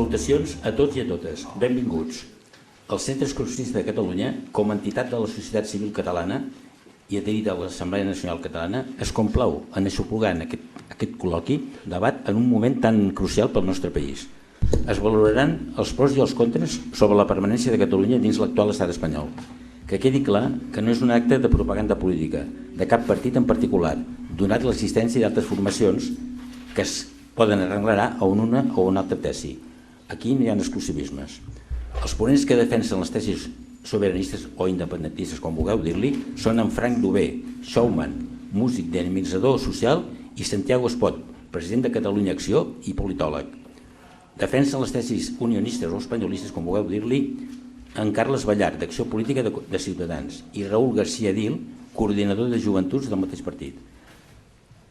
Salutacions a tots i a totes. Benvinguts. El Centre Excursionista de Catalunya, com a entitat de la societat civil catalana i adherit a l'Assemblea Nacional Catalana, es complau en aixoplugar en aquest col·loqui debat en un moment tan crucial pel nostre país. Es valoraran els pros i els contres sobre la permanència de Catalunya dins l'actual estat espanyol. Que quedi clar que no és un acte de propaganda política, de cap partit en particular, donat l'existència d'altres formacions que es poden arrenglar a una o una altra tesi. Aquí no hi ha exclusivismes. Els ponents que defensen les tesis sobiranistes o independentistes, com vulgueu dir-li, són en Frank Dubé, showman, músic dinamitzador social, i Santiago Espot, president de Catalunya Acció i politòleg. Defensen les tesis unionistes o espanyolistes, com vulgueu dir-li, en Carles Ballart, d'Acció Política de Ciutadans, i Raül García Dil, coordinador de joventuts del mateix partit.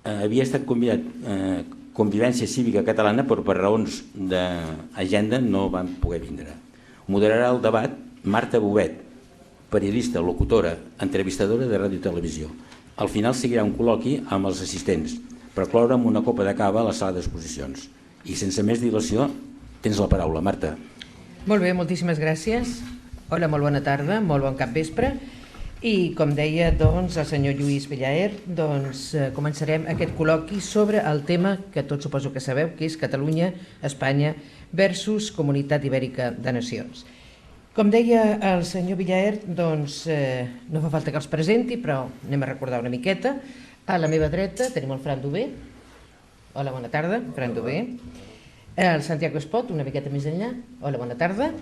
Havia estat convidat Convivència Cívica Catalana, però per raons d'agenda no van poder vindre. Moderarà el debat Marta Bobet, periodista, locutora, entrevistadora de ràdio i televisió. Al final seguirà un col·loqui amb els assistents, per cloure amb una copa de cava a la sala d'exposicions. I sense més dilació, tens la paraula, Marta. Molt bé, moltíssimes gràcies. Hola, molt bona tarda, molt bon capvespre. I, com deia el senyor Lluís Villaer, començarem aquest col·loqui sobre el tema que tots suposo que sabeu, que és Catalunya, Espanya versus Comunitat Ibèrica de Nacions. Com deia el senyor Villaer, no fa falta que els presenti, però anem a recordar una miqueta. A la meva dreta tenim el Fran Dubé. Hola, bona tarda, Fran Dubé. El Santiago Espot, una miqueta més enllà. Hola, bona tarda.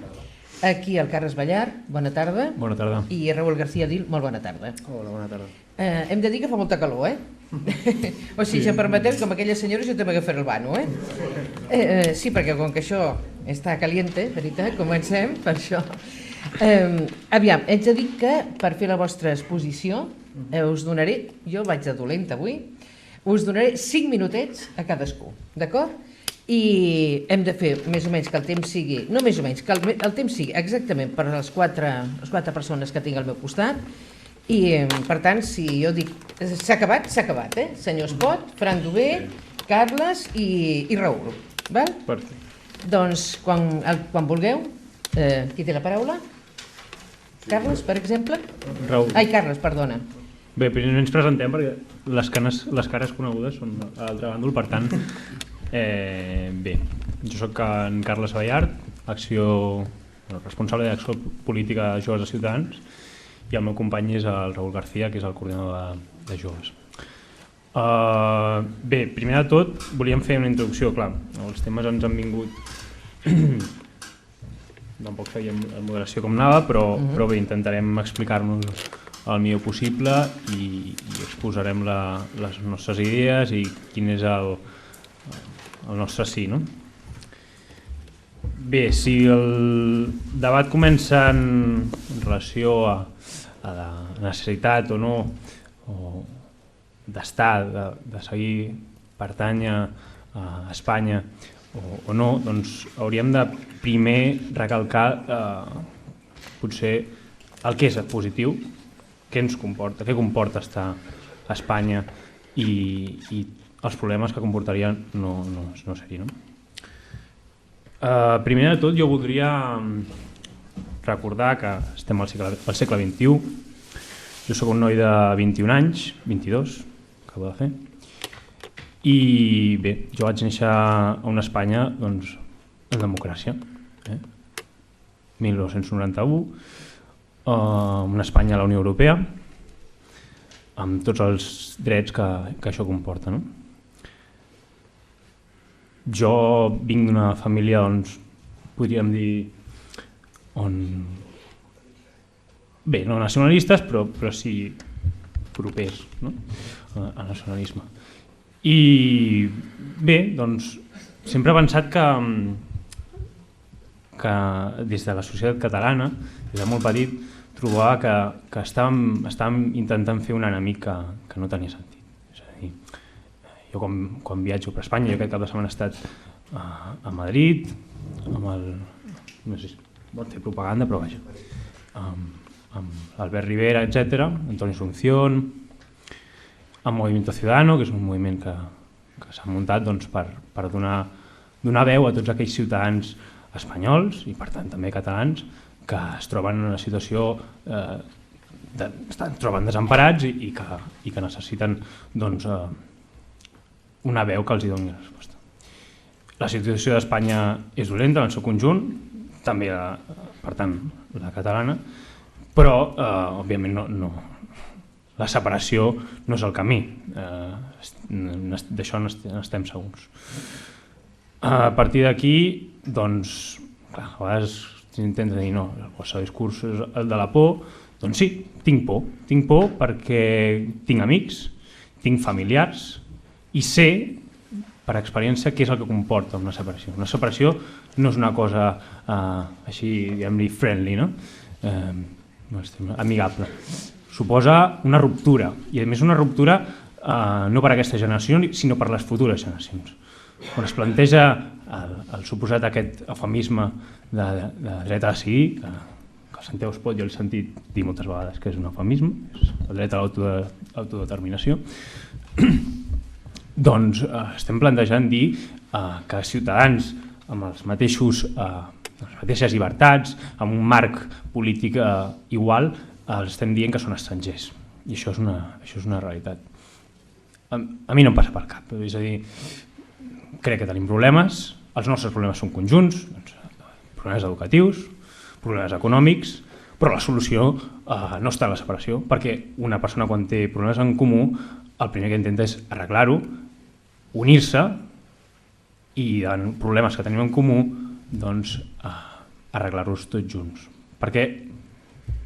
Aquí el Carles Ballart, bona tarda. Bona tarda. I Raül García Dil, molt bona tarda. Hola, bona tarda. Hem de dir que fa molta calor, O sigui, si em permeteu, com aquelles senyores, jo també agafaré el bano, Sí, perquè com que això està caliente, veritat, comencem per això. Aviam, haig de dir que per fer la vostra exposició us donaré, jo vaig de dolenta avui, us donaré 5 minutets a cadascú, d'acord? I hem de fer més o menys que el temps sigui, no més o menys, que el temps sigui exactament per les quatre persones que tinc al meu costat. I per tant, si jo dic s'ha acabat, senyor Espot, Fran Dubé, Carles i Raül, val? Perfecte. Doncs quan vulgueu, qui té la paraula? Carles, per exemple? Raül. Ai, Carles, perdona. Bé, primer ens presentem perquè les cares conegudes són a l'altre bàndol, per tant, bé, jo soc en Carles Ballart, responsable d'acció política de joves de Ciutadans, i el meu company és el Raül García, que és el coordinador de joves. Bé, primer de tot volíem fer una introducció, clar, els temes ens han vingut, tampoc fèiem la moderació com anava, però bé, intentarem explicar-nos el millor possible i exposarem les nostres idees i quin és el nostre sí, no? Bé, si el debat comença en relació a la necessitat o no d'estar, de seguir pertànyer a Espanya o no, doncs hauríem de primer recalcar potser el que és positiu, què comporta estar a Espanya i els problemes que comportaria no ser-hi, no? Primer de tot jo voldria recordar que estem al segle XXI. Jo soc un noi de 21 anys, 22, acabo de fer, i bé, jo vaig néixer a una Espanya en democràcia, 1991, una Espanya a la Unió Europea, amb tots els drets que això comporta, no? Jo vinc d'una família, podríem dir, bé, no nacionalistes, però sí propers al nacionalisme. I bé, sempre he pensat que des de la societat catalana, des de molt petit, trobava que estàvem intentant fer un enemic que no tenia sentit. És a dir, jo quan viatjo per Espanya, jo aquest cap de setmana he estat a Madrid, no sé si pot fer propaganda, però vaja, amb Albert Rivera, etc., Antonio Asunción, amb Movimiento Ciudadano, que és un moviment que s'ha muntat per donar veu a tots aquells ciutadans espanyols i per tant també catalans que es troben en una situació es troben desemparats i que necessiten doncs, una veu que els doni resposta. La situació d'Espanya és dolenta en el seu conjunt, també per tant la catalana, però òbviament la separació no és el camí, d'això n'estem segurs. A partir d'aquí, doncs, clar, a vegades s'intenta dir no, el seu discurs és el de la por. Doncs sí, tinc por perquè tinc amics, tinc familiars i sé per experiència què és el que comporta una separació. Una separació no és una cosa així, diguem-li, friendly, no? Amigable. Suposa una ruptura, i a més una ruptura no per a aquesta generació, sinó per a les futures generacions. Quan es planteja el suposat aquest eufemisme de dret a decidir, que Santiago Espot jo l'he sentit dir moltes vegades que és un eufemisme, és el dret a l'autodeterminació, doncs estem plantejant dir que ciutadans amb les mateixes llibertats, amb un marc polític igual, els estem dient que són estrangers, i això és una realitat. A mi no em passa pel cap, és a dir, crec que tenim problemes, els nostres problemes són conjunts, problemes educatius, problemes econòmics, però la solució no està en la separació, perquè una persona quan té problemes en comú, el primer que intenta és arreglar-ho, unir-se i en problemes que tenim en comú, doncs arreglar-los tots junts. Perquè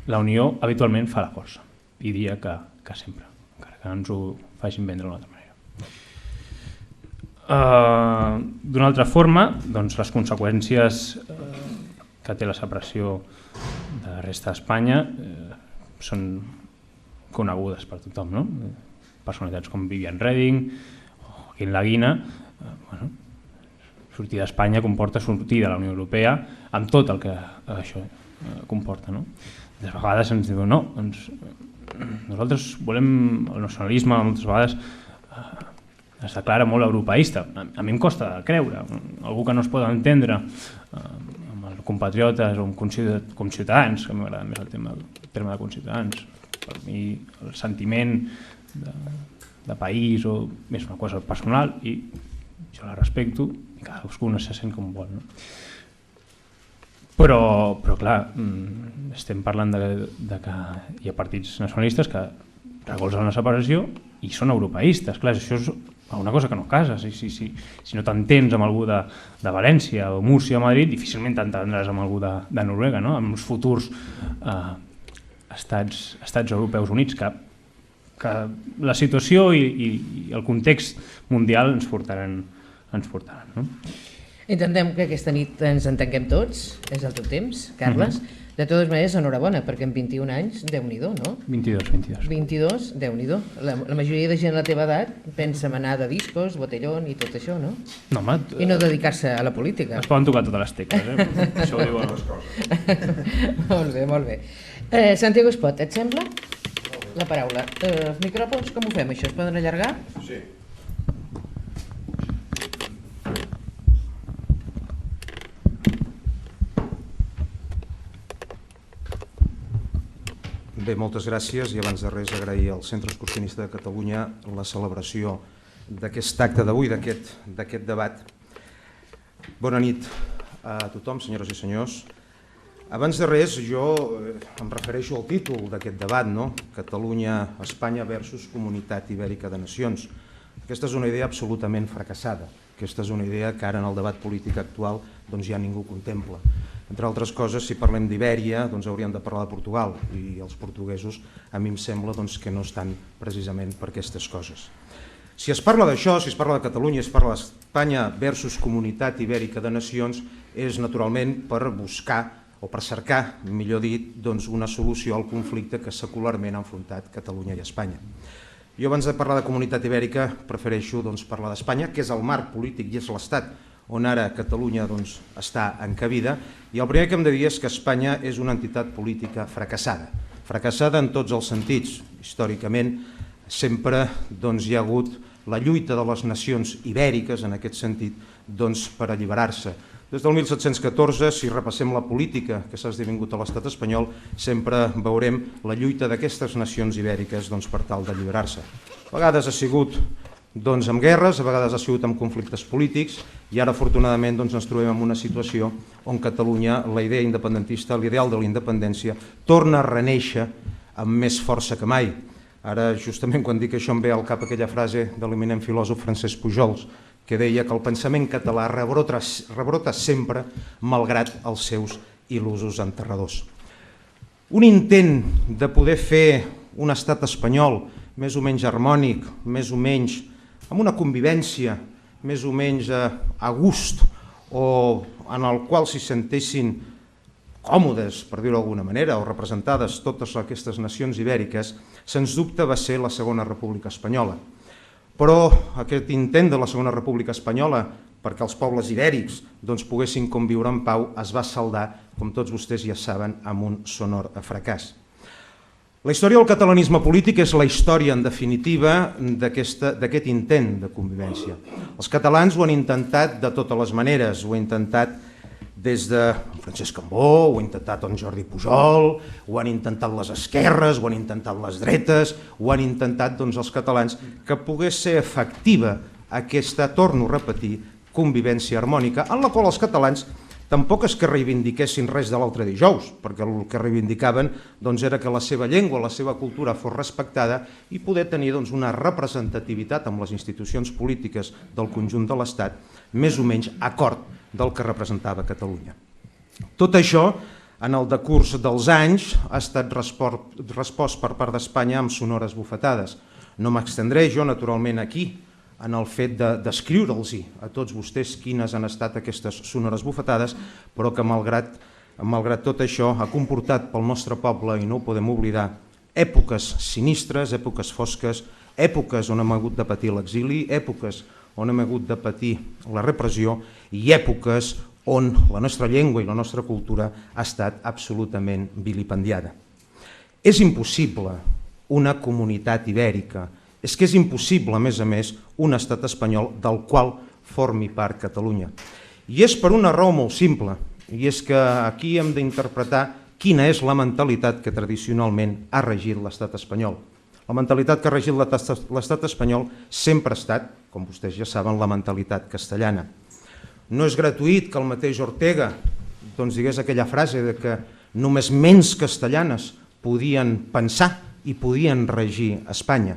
la unió habitualment fa la força, i diria que sempre, encara que ens ho facin vendre d'una altra manera. D'una altra forma, doncs les conseqüències que té la separació de la resta d'Espanya són conegudes per tothom, no? Personalitats com Viviane Reding o Joaquín Laguina, sortir d'Espanya comporta sortir de la Unió Europea amb tot el que això comporta, no? De vegades ens diuen no, nosaltres volem el nacionalisme, moltes vegades es declara molt europeista. A mi em costa creure, algú que no es pot entendre amb els compatriotes o com ciutadans, que m'agrada més el terme de conciutadans. Per mi el sentiment de país és una cosa personal i jo la respecto i cadascú se sent com vol. Però clar, estem parlant de que hi ha partits nacionalistes que recolzen la separació i són europeistes. Clar, això és una cosa que no casa. Si no t'entens amb algú de València o Múrcia o Madrid, difícilment t'entendràs amb algú de Noruega, amb els futurs estats europeus units, que la situació i el context mundial ens portaran. Intentem que aquesta nit ens entenguem tots, és el teu temps, Carles. De totes maneres, enhorabona, perquè en 21 anys, Déu-n'hi-do, no? 22, Déu-n'hi-do. La majoria de gent a la teva edat pensa en anar de discos, botellón i tot això, no? No, home... I no dedicar-se a la política. Es poden tocar totes les tecles, Això ho diuen les coses. Molt bé. Santiago Espot, et sembla? La paraula. Els micròfons, com ho fem, això? Es poden allargar? Sí. Bé, moltes gràcies i abans de res agrair al Centre Excursionista de Catalunya la celebració d'aquest acte d'avui, d'aquest debat. Bona nit a tothom, senyores i senyors. Abans de res, jo em refereixo al títol d'aquest debat, no? Catalunya, Espanya versus Comunitat Ibèrica de Nacions. Aquesta és una idea absolutament fracassada. Aquesta és una idea que ara en el debat polític actual ja ningú contempla. Entre altres coses, si parlem d'Ibèria, hauríem de parlar de Portugal i els portuguesos a mi em sembla que no estan precisament per aquestes coses. Si es parla d'això, si es parla de Catalunya, es parla d'Espanya versus Comunitat Ibèrica de Nacions, és naturalment per buscar o per cercar, millor dit, una solució al conflicte que secularment ha enfrontat Catalunya i Espanya. Jo abans de parlar de Comunitat Ibèrica prefereixo parlar d'Espanya, que és el marc polític i és l'estat on ara Catalunya està encabida, i el primer que hem de dir és que Espanya és una entitat política fracassada en tots els sentits. Històricament sempre hi ha hagut la lluita de les nacions ibèriques en aquest sentit per alliberar-se Des del 1714, si repassem la política que s'ha esdevingut a l'estat espanyol, sempre veurem la lluita d'aquestes nacions ibèriques per tal d'alliberar-se. A vegades ha sigut amb guerres, a vegades ha sigut amb conflictes polítics i ara afortunadament ens trobem en una situació on Catalunya, la idea independentista, l'ideal de la independència, torna a reneixer amb més força que mai. Ara, justament quan dic això em ve al cap aquella frase de l'eminent filòsof Francesc Pujols, que deia que el pensament català rebrota sempre malgrat els seus il·lusos enterradors. Un intent de poder fer un estat espanyol més o menys harmònic, més o menys amb una convivència més o menys a gust o en el qual s'hi sentessin còmodes, per dir-ho d'alguna manera, o representades totes aquestes nacions ibèriques, sens dubte va ser la Segona República Espanyola. Però aquest intent de la Segona República Espanyola perquè els pobles ibèrics poguessin conviure en pau es va saldar, com tots vostès ja saben, amb un sonor fracàs. La història del catalanisme polític és la història, en definitiva, d'aquest intent de convivència. Els catalans ho han intentat de totes les maneres, ho ha intentat des de Francesc Cambó, ho ha intentat en Jordi Pujol, ho han intentat les esquerres, ho han intentat les dretes, ho han intentat els catalans, que pogués ser efectiva aquesta, torno a repetir, convivència harmònica, en la qual els catalans tampoc és que reivindiquessin res de l'altre dijous, perquè el que reivindicaven era que la seva llengua, la seva cultura fos respectada i poder tenir una representativitat amb les institucions polítiques del conjunt de l'Estat més o menys acord del que representava Catalunya. Tot això, en el decurs dels anys, ha estat respost per part d'Espanya amb sonores bufetades. No m'extendré jo, naturalment, aquí, en el fet de descriure'ls a tots vostès quines han estat aquestes sonores bufetades, però que malgrat tot això ha comportat pel nostre poble, i no ho podem oblidar, èpoques sinistres, èpoques fosques, èpoques on hem hagut de patir l'exili, èpoques on hem hagut de patir la repressió i èpoques on la nostra llengua i la nostra cultura ha estat absolutament vilipendiada. És impossible una comunitat ibèrica, és que és impossible, a més, un estat espanyol del qual formi part Catalunya. I és per una raó molt simple, i és que aquí hem d'interpretar quina és la mentalitat que tradicionalment ha regit l'estat espanyol. La mentalitat que ha regit l'estat espanyol sempre ha estat, com vostès ja saben, la mentalitat castellana. No és gratuït que el mateix Ortega digués aquella frase de que només ments castellanes podien pensar i podien regir Espanya.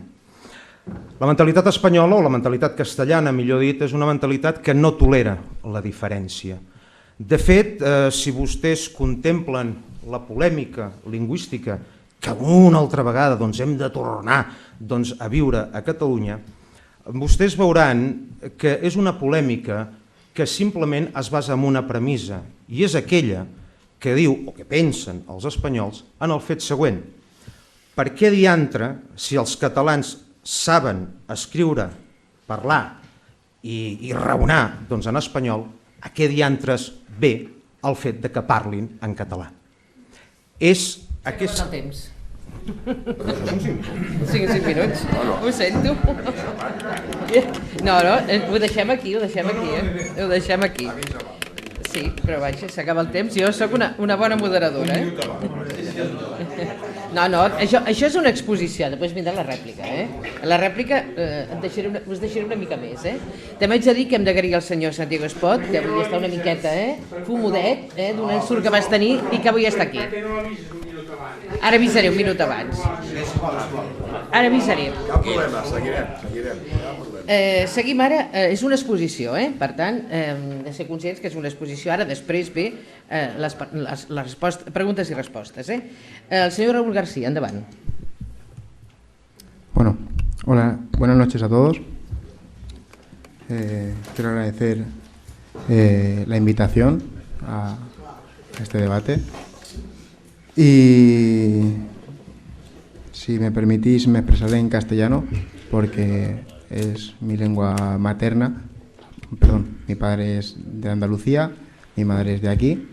La mentalitat espanyola, o la mentalitat castellana, millor dit, és una mentalitat que no tolera la diferència. De fet, si vostès contemplen la polèmica lingüística que una altra vegada hem de tornar a viure a Catalunya, vostès veuran que és una polèmica que simplement es basa en una premissa, i és aquella que diu, o que pensen els espanyols, en el fet següent: per què diantre, si els catalans saben escriure, parlar i raonar en espanyol, a què diantres ve el fet que parlin en català? És aquest... el temps. 5 minuts, ho sento. No, ho deixem aquí, ho deixem aquí. Sí, però vaja, s'acaba el temps. Jo sóc una bona moderadora. No, això és una exposició, després vindrà la rèplica. La rèplica us deixaré una mica més. També haig de dir que hem d'agrair al senyor Santiago Espot, que avui està una miqueta fumodet, d'un ensurt que vas tenir i que avui està aquí. Ara avisaré un minut abans. Ara avisaré. Cap problema, seguirem. Seguim ara, és una exposició, per tant, hem de ser conscients que és una exposició. Ara, després ve les preguntes i respostes. El senyor Raúl García, endavant. Bueno, hola, buenas noches a todos. Quiero agradecer la invitación a este debate. Y si me permitís me expresaré en castellano porque es mi lengua materna. Perdón, mi padre es de Andalucía, mi madre es de aquí.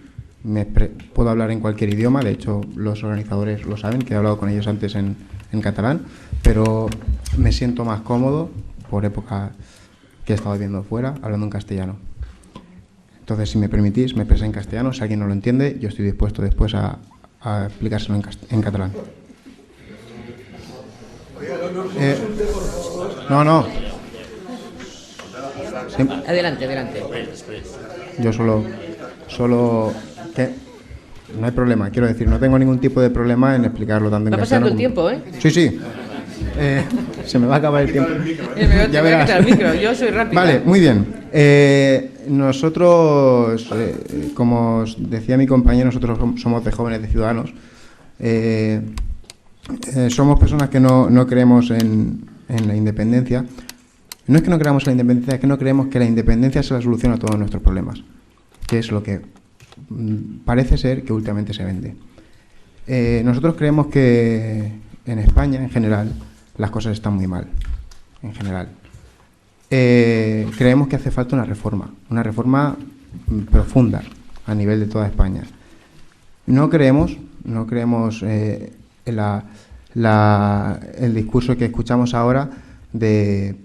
Puedo hablar en cualquier idioma, de hecho los organizadores lo saben, que he hablado con ellos antes en catalán, pero me siento más cómodo por época que he estado viviendo fuera, hablando en castellano. Entonces, si me permitís, me expresaré en castellano. Si alguien no lo entiende, yo estoy dispuesto después a explicárselo en catalán. No. Sí. Adelante. Yo solo que no hay problema, quiero decir, no tengo ningún tipo de problema en explicarlo tanto en Va castellano pasando el tiempo, ¿eh? Sí. Se me va a acabar el tiempo. Ya verás. Quitar el micro, yo soy rápido. Vale, muy bien. Nosotros, como os decía mi compañero, nosotros somos de Jóvenes de Ciudadanos. Somos personas que no creemos en la independencia. No es que no creamos en la independencia, es que no creemos que la independencia sea la solución a todos nuestros problemas, que es lo que parece ser que últimamente se vende. Nosotros creemos que en España, en general, las cosas están muy mal, en general. Creemos que hace falta una reforma profunda a nivel de toda España. No creemos el discurso que escuchamos ahora de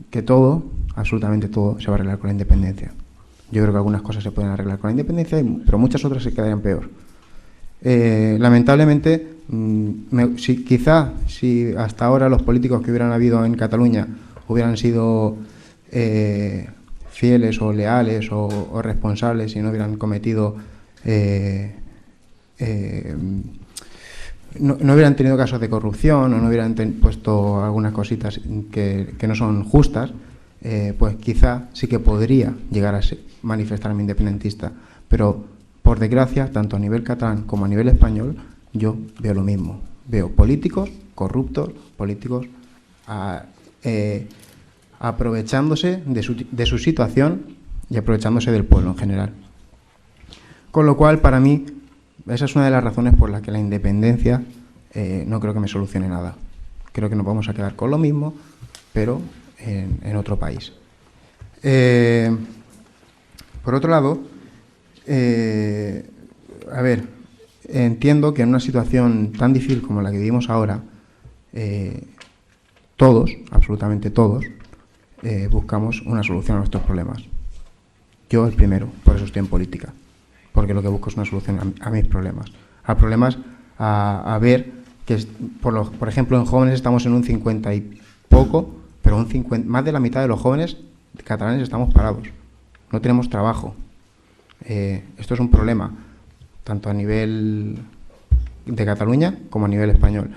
que todo, absolutamente todo, se va a arreglar con la independencia. Yo creo que algunas cosas se pueden arreglar con la independencia, pero muchas otras se quedarían peor. Lamentablemente, si hasta ahora los políticos que hubieran habido en Cataluña hubieran sido fieles o leales o responsables y no hubieran cometido no hubieran tenido casos de corrupción o no hubieran puesto algunas cositas que no son justas, pues quizá sí que podría llegar a manifestarme independentista. Pero, por desgracia, tanto a nivel catalán como a nivel español, yo veo lo mismo. Veo políticos corruptos, políticos aprovechándose de su situación y aprovechándose del pueblo en general. Con lo cual, para mí, esa es una de las razones por las que la independencia no creo que me solucione nada. Creo que nos vamos a quedar con lo mismo, pero en otro país. Por otro lado, entiendo que en una situación tan difícil como la que vivimos ahora, todos, absolutamente todos, buscamos una solución a nuestros problemas. Yo el primero, por eso estoy en política, porque lo que busco es una solución a mis problemas. A problemas, a ver que, por ejemplo, en jóvenes estamos en un 50 y poco, pero más de la mitad de los jóvenes catalanes estamos parados. No tenemos trabajo. Esto es un problema, tanto a nivel de Cataluña como a nivel español.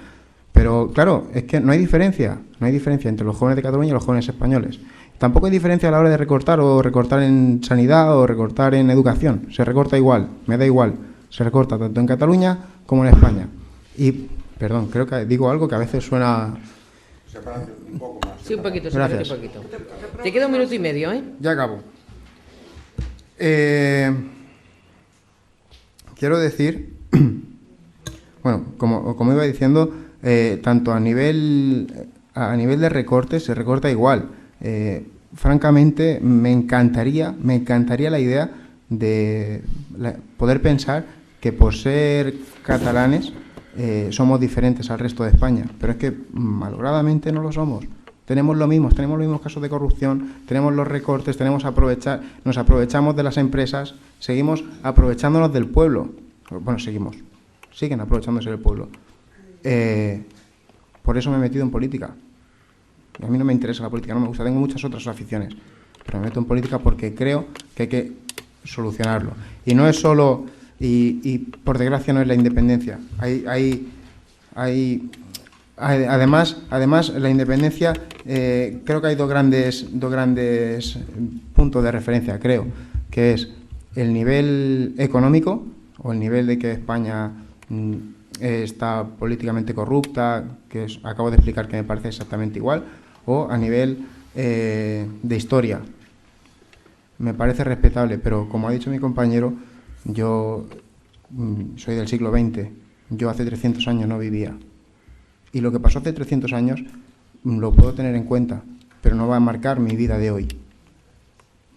Pero, claro, es que no hay diferencia entre los jóvenes de Cataluña y los jóvenes españoles. Tampoco hay diferencia a la hora de recortar en sanidad o recortar en educación. Se recorta igual, me da igual. Se recorta tanto en Cataluña como en España. Y, perdón, creo que digo algo que a veces suena... Sepárate un poco más. Sí, un poquito, Gracias. un poquito. Te queda 1 minuto y medio, ¿eh? Ya acabo. Quiero decir, bueno, como iba diciendo, tanto a nivel de recortes se recorta igual. Francamente, me encantaría la idea de poder pensar que por ser catalanes somos diferentes al resto de España, pero es que malogradamente no lo somos. Tenemos los mismos casos de corrupción, tenemos los recortes, nos aprovechamos de las empresas, seguimos aprovechándonos del pueblo. Bueno, siguen aprovechándose del pueblo. Por eso me he metido en política. A mí no me interesa la política, no me gusta, tengo muchas otras aficiones, pero me meto en política porque creo que hay que solucionarlo. Y no es solo, y por desgracia no es la independencia. Además, la independencia, creo que hay dos grandes puntos de referencia, creo, que es el nivel económico, o el nivel de que España está políticamente corrupta, que acabo de explicar que me parece exactamente igual, o a nivel de historia. Me parece respetable, pero como ha dicho mi compañero, yo soy del siglo XX, yo hace 300 años no vivía. Y lo que pasó hace 300 años lo puedo tener en cuenta, pero no va a marcar mi vida de hoy.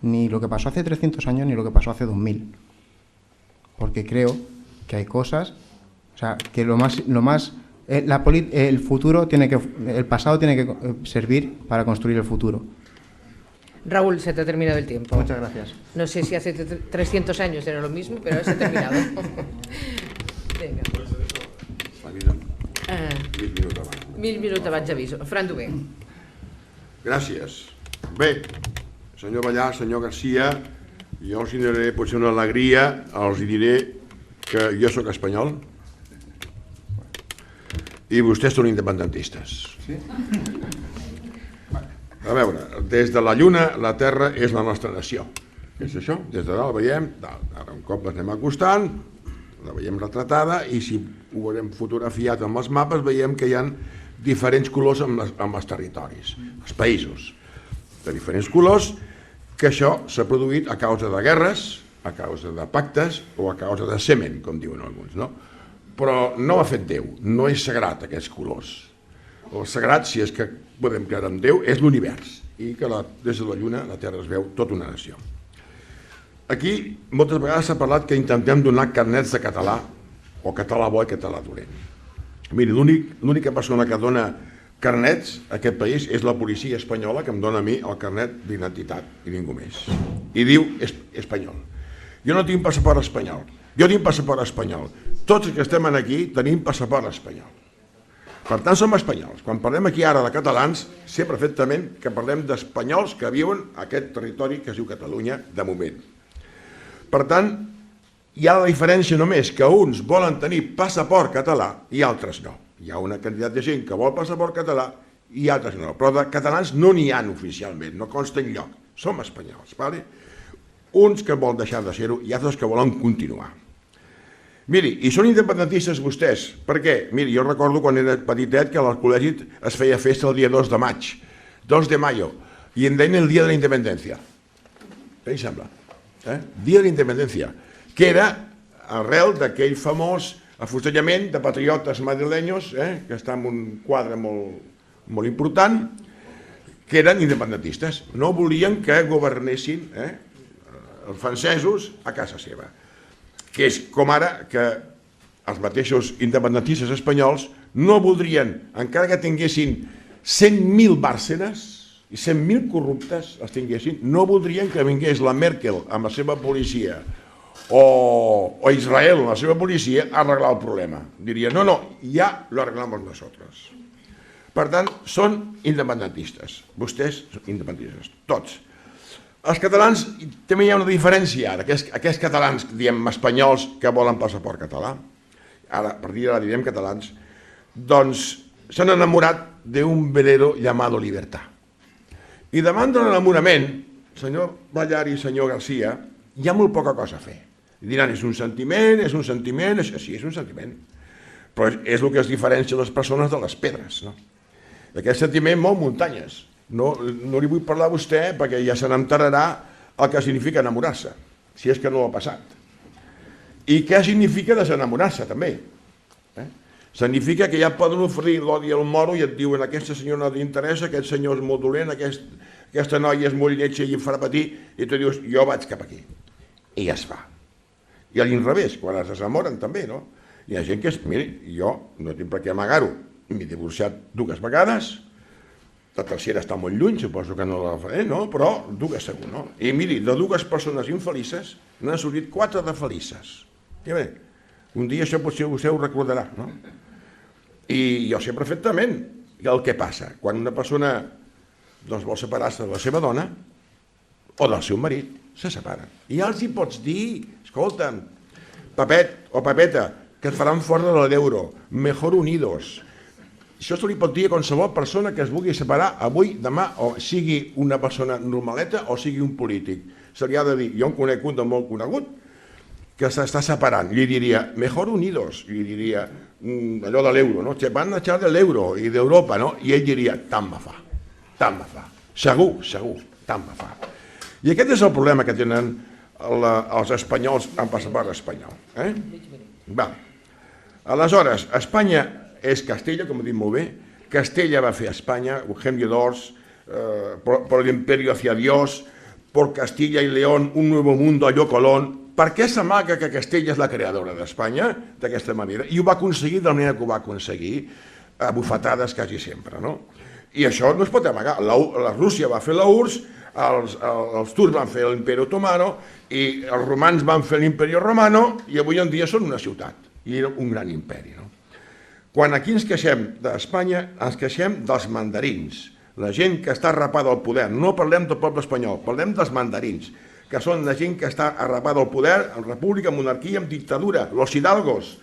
Ni lo que pasó hace 300 años ni lo que pasó hace 2000. Porque creo que hay cosas, o sea, que el pasado tiene que servir para construir el futuro. Raúl, se te ha terminado el tiempo. Muchas gracias. No sé si hace 300 años era lo mismo, pero se ha terminado. Vinga. Avisa. 10 minuts abans. 1000 minuts abans aviso. Fran Dugué. Gràcies. Bé, senyor Ballà, senyor Garcia, jo els diré potser una alegria, els diré que jo sóc espanyol i vostès són independentistes. Sí? A veure, des de la Lluna la Terra és la nostra nació. Què és això? Des de dalt veiem, ara un cop l'anem acostant, la veiem retratada i si ho haurem fotografiat amb els mapes veiem que hi ha diferents colors amb els territoris, els països, de diferents colors, que això s'ha produït a causa de guerres, a causa de pactes o a causa de semen, com diuen alguns, no? Però no ho ha fet Déu, no és sagrat aquests colors. El sagrat, si és que podem creure en Déu, és l'univers i que des de la Lluna la Terra es veu tota una nació. Aquí moltes vegades s'ha parlat que intentem donar carnets de català o català bo i català dolent. Miri, l'única persona que dona carnets a aquest país és la policia espanyola que em dona a mi el carnet d'identitat i ningú més. I diu espanyol. Jo no tinc passaport espanyol. Jo tinc passaport espanyol. Tots els que estem aquí tenim passaport espanyol. Per tant, som espanyols. Quan parlem aquí ara de catalans, sé perfectament que parlem d'espanyols que viuen a aquest territori que es diu Catalunya de moment. Per tant, hi ha la diferència només que uns volen tenir passaport català i altres no. Hi ha una quantitat de gent que vol passaport català i altres no. Però de catalans no n'hi ha oficialment, no consta enlloc. Som espanyols, d'acord? Uns que volen deixar de ser-ho i altres que volen continuar. Miri, i són independentistes vostès. Per què? Miri, jo recordo quan era petitet que al col·legi es feia festa el dia 2 de maig, 2 de mayo, i en deien el dia de la independència. Què li sembla? Dia de la independència, que era arrel d'aquell famós afustellament de patriotes madrileños, que està en un quadre molt important, que eren independentistes. No volien que governessin els francesos a casa seva. Que és com ara que els mateixos independentistes espanyols no voldrien, encara que tinguessin 100.000 bàrceres i 100.000 corruptes els tinguessin, no voldrien que vingués la Merkel amb la seva policia o Israel amb la seva policia a arreglar el problema. Dirien, no, ja lo arreglamos nosotros. Per tant, són independentistes. Vostès són independentistes, tots. Els catalans, també hi ha una diferència ara, aquests catalans, diem espanyols, que volen passaport català, ara, a partir d'ara direm catalans, doncs s'han enamorat d'un velero llamado Libertad. I davant de l'enamorament, senyor Ballar i senyor Garcia, hi ha molt poca cosa a fer. Diran, és un sentiment, sí, és un sentiment, però és el que es diferencia les persones de les pedres, no? Aquest sentiment mou muntanyes. No li vull parlar a vostè perquè ja se n'enterrarà el que significa enamorar-se, si és que no ho ha passat. I què significa desenamorar-se, també? Significa que ja poden oferir l'odi al moro i et diuen aquesta senyora no t'interessa, aquest senyor és molt dolent, aquesta noia és molt lletja i em farà patir, i tu dius, jo vaig cap aquí. I ja es fa. I a l'inrevés, quan es desamoren també, no? Hi ha gent que és, miri, jo no tinc per què amagar-ho, m'he divorciat 2 vegades, la tercera està molt lluny, suposo que no la faré, no? Però 2 segur, no? I miri, de 2 persones infelices n'han sortit 4 de felices. I bé, un dia això potser vostè ho recordarà, no? I jo sé perfectament el que passa quan una persona vol separar-se de la seva dona o del seu marit, se separen. I ja els hi pots dir, escolta'm, papet o papeta, que et faran fora de l'euro, mejor unidos. Això se li pot dir a qualsevol persona que es vulgui separar avui, demà, o sigui una persona normaleta o sigui un polític. Se li ha de dir, jo en conec un de molt conegut, que s'està separant. Li diria, mejor unidos, li diria allò de l'euro, no? Se van echar de l'euro i d'Europa, no? I ell diria, tant me fa. Segur, tant me fa. I aquest és el problema que tenen els espanyols amb passaport espanyol. Aleshores, Espanya és Castella, com ho dit molt bé. Castella va fer a Espanya, Eugenio d'Ors, por el imperio hacia Dios, por Castilla y León, un nuevo mundo, allò Colón. Per què s'amaga que Castella és la creadora d'Espanya d'aquesta manera? I ho va aconseguir de la manera que ho va aconseguir, a bufetades quasi sempre, no? I això no es pot amagar. La Rússia va fer la URSS, els turcs van fer l'Imperi Otomano i els romans van fer l'Imperi Romano i avui en dia són una ciutat i era un gran imperi. Quan aquí ens queixem d'Espanya, ens queixem dels mandarins, la gent que està arrapada al poder. No parlem del poble espanyol, parlem dels mandarins, que són la gent que està arrapada al poder, en república, en monarquia, en dictadura, los hidalgos,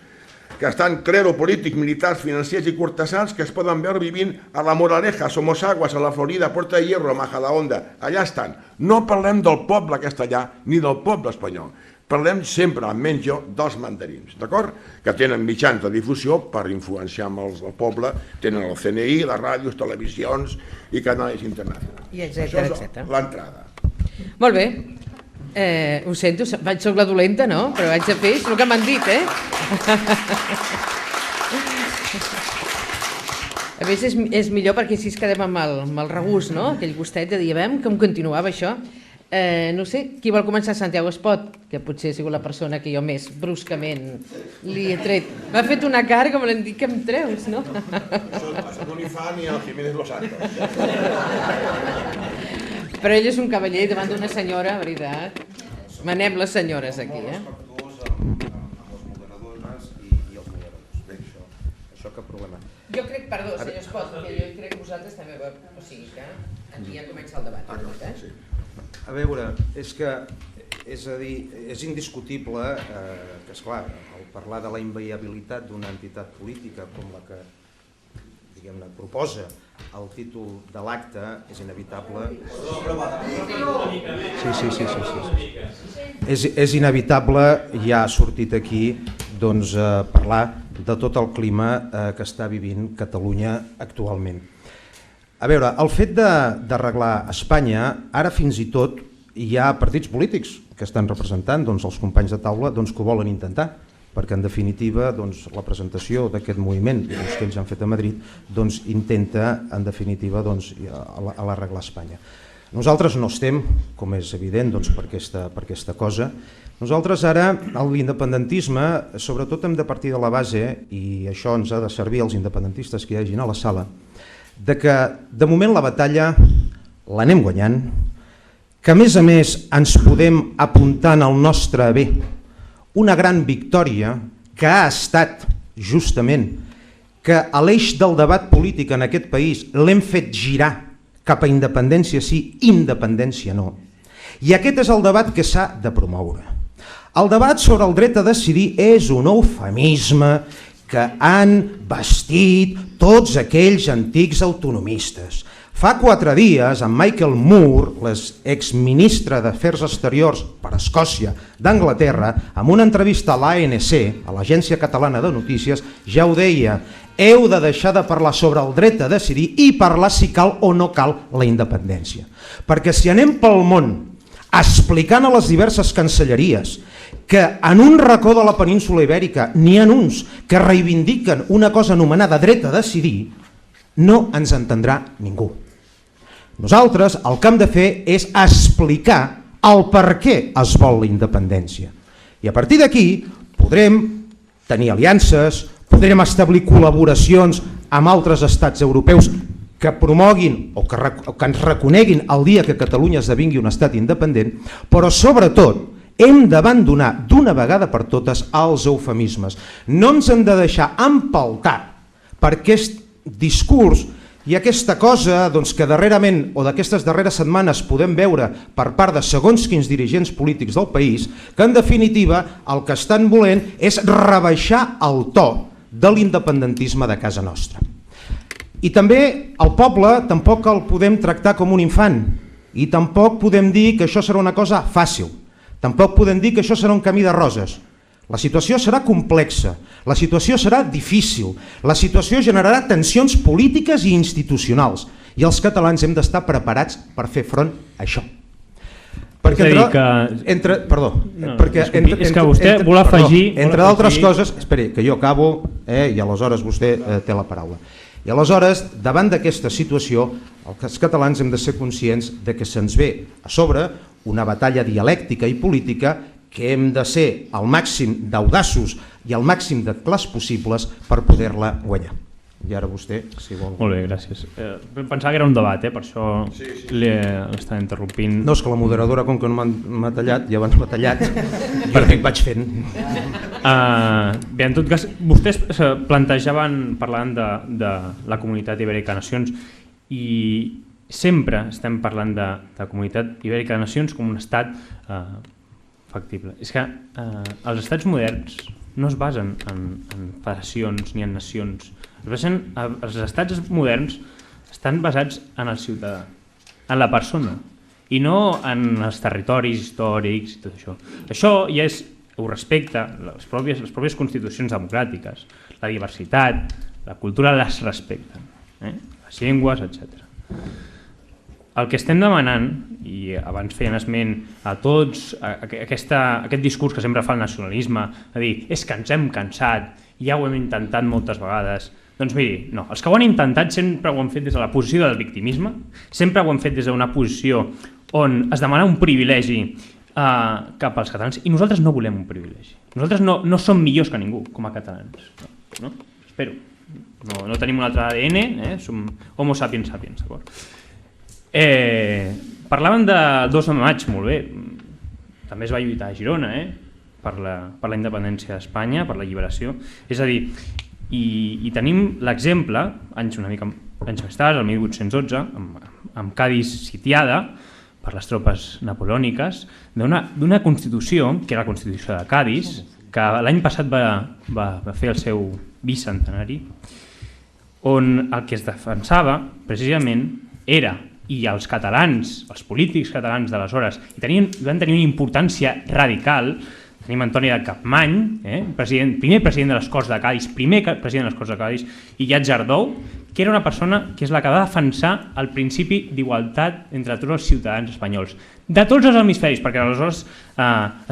que estan clero, polítics, militars, financers i cortesans que es poden veure vivint a la Moraleja, a Somosaguas, a la Florida, a Puerto de Hierro, a Majadahonda. Allà estan. No parlem del poble castellà ni del poble espanyol. Parlem sempre, almenys jo, dels mandarins, d'acord? Que tenen mitjans de difusió per influenciar amb el poble, tenen el CNI, les ràdios, televisions i canals internacionals. I etcètera, Això és etcètera. l'entrada. Molt bé. Ho sento, soc la dolenta, no? Però vaig a fer el que m'han dit, A més, és millor perquè així es quedem amb el regust, no? Aquell gustet de dir, com continuava això. No sé, qui vol començar? Santiago Espot, que potser ha sigut la persona que jo més bruscament li he tret. M'ha fet una cara com l'hem dit que em treus, no? Això no li fa ni al Jiménez Los Santos. Però ell és un cavaller davant d'una senyora, veritat. Manem les senyores aquí, Amb les moderadores i els moderadors. Bé, això cap problema. Jo crec, perdó, senyor Espot, que jo crec que vosaltres també... O sigui que aquí ja comença el debat. A veure, és indiscutible que, esclar, al parlar de la inviabilitat d'una entitat política com la que, diguem-ne, proposa el títol de l'acte, és inevitable... Sí. És inevitable, ja ha sortit aquí, doncs, parlar de tot el clima que està vivint Catalunya actualment. A veure, el fet d'arreglar Espanya, ara fins i tot hi ha partits polítics que estan representant els companys de taula que ho volen intentar, perquè en definitiva la presentació d'aquest moviment que ells han fet a Madrid intenta en definitiva l'arreglar Espanya. Nosaltres no estem, com és evident, per aquesta cosa. Nosaltres ara, l'independentisme, sobretot hem de partir de la base, i això ens ha de servir als independentistes que hi hagin a la sala, de que de moment la batalla l'anem guanyant, que a més ens podem apuntar en el nostre bé una gran victòria que ha estat justament que a l'eix del debat polític en aquest país l'hem fet girar cap a independència sí, independència no. I aquest és el debat que s'ha de promoure. El debat sobre el dret a decidir és un eufemisme que han vestit tots aquells antics autonomistes. Fa 4 dies, en Michael Moore, l'exministre d'Afers Exteriors per Escòcia d'Anglaterra, en una entrevista a l'ANC, a l'Agència Catalana de Notícies, ja ho deia: heu de deixar de parlar sobre el dret a decidir i parlar si cal o no cal la independència. Perquè si anem pel món explicant a les diverses cancelleries que en un racó de la península Ibèrica n'hi ha uns que reivindiquen una cosa anomenada dret a decidir, no ens entendrà ningú. Nosaltres el que hem de fer és explicar el per què es vol la independència. I a partir d'aquí podrem tenir aliances, podrem establir col·laboracions amb altres estats europeus que promoguin o que ens reconeguin el dia que Catalunya esdevingui un estat independent, però sobretot hem d'abandonar d'una vegada per totes els eufemismes. No ens hem de deixar empaltar per aquest discurs i aquesta cosa que darrerament o d'aquestes darreres setmanes podem veure per part de segons quins dirigents polítics del país, que en definitiva el que estan volent és rebaixar el to de l'independentisme de casa nostra. I també el poble tampoc el podem tractar com un infant i tampoc podem dir que això serà una cosa fàcil, tampoc podem dir que això serà un camí de roses. La situació serà complexa, la situació serà difícil, la situació generarà tensions polítiques i institucionals i els catalans hem d'estar preparats per fer front a això. Perquè és que vostè vol afegir... Entre d'altres coses, esperi, que jo acabo i aleshores vostè té la paraula. I aleshores, davant d'aquesta situació, els catalans hem de ser conscients que se'ns ve a sobre una batalla dialèctica i política que hem de ser al màxim d'audaços i al màxim de clars possibles per poder-la guanyar. I ara vostè, si vol... Molt bé, gràcies. Pensava que era un debat, per això l'estava interrompint. No, és que la moderadora, com que no m'ha tallat, ja abans m'ha tallat, perquè ho vaig fent. Bé, en tot cas, vostès parlaven de la comunitat ibèrica de nacions i sempre estem parlant de la comunitat ibèrica de nacions com un estat factible. És que els estats moderns no es basen en federacions ni en nacions. Els estats moderns estan basats en el ciutadà, en la persona, i no en els territoris històrics i tot això. Això ja ho respecta les pròpies constitucions democràtiques. La diversitat, la cultura les respecten, les llengües, etc. El que estem demanant, i abans feien esment a tots, aquest discurs que sempre fa el nacionalisme, a dir, és que ens hem cansat, ja ho hem intentat moltes vegades. Doncs miri, no, els que ho han intentat sempre ho han fet des de la posició del victimisme, sempre ho han fet des d'una posició on es demana un privilegi cap als catalans, i nosaltres no volem un privilegi. Nosaltres no som millors que ningú com a catalans, no? Espero. No tenim un altre ADN, som homo sapiens sapiens, d'acord? Parlaven de 2 de maig, molt bé, també es va lluitar a Girona per la independència d'Espanya, per l'alliberació, és a dir, i tenim l'exemple, anys més tard, el 1812, amb Cadis sitiada per les tropes napoleòniques, d'una Constitució, que era la Constitució de Cadis, que l'any passat va fer el seu bicentenari, on el que es defensava precisament era, i els catalans, els polítics catalans d'aleshores, van tenir una importància radical. Tenim Antoni de Capmany, primer president de les Corts de Cadis, i Llach Jardou, que era una persona que és la que va defensar el principi d'igualtat entre tots els ciutadans espanyols, de tots els hemisferis, perquè aleshores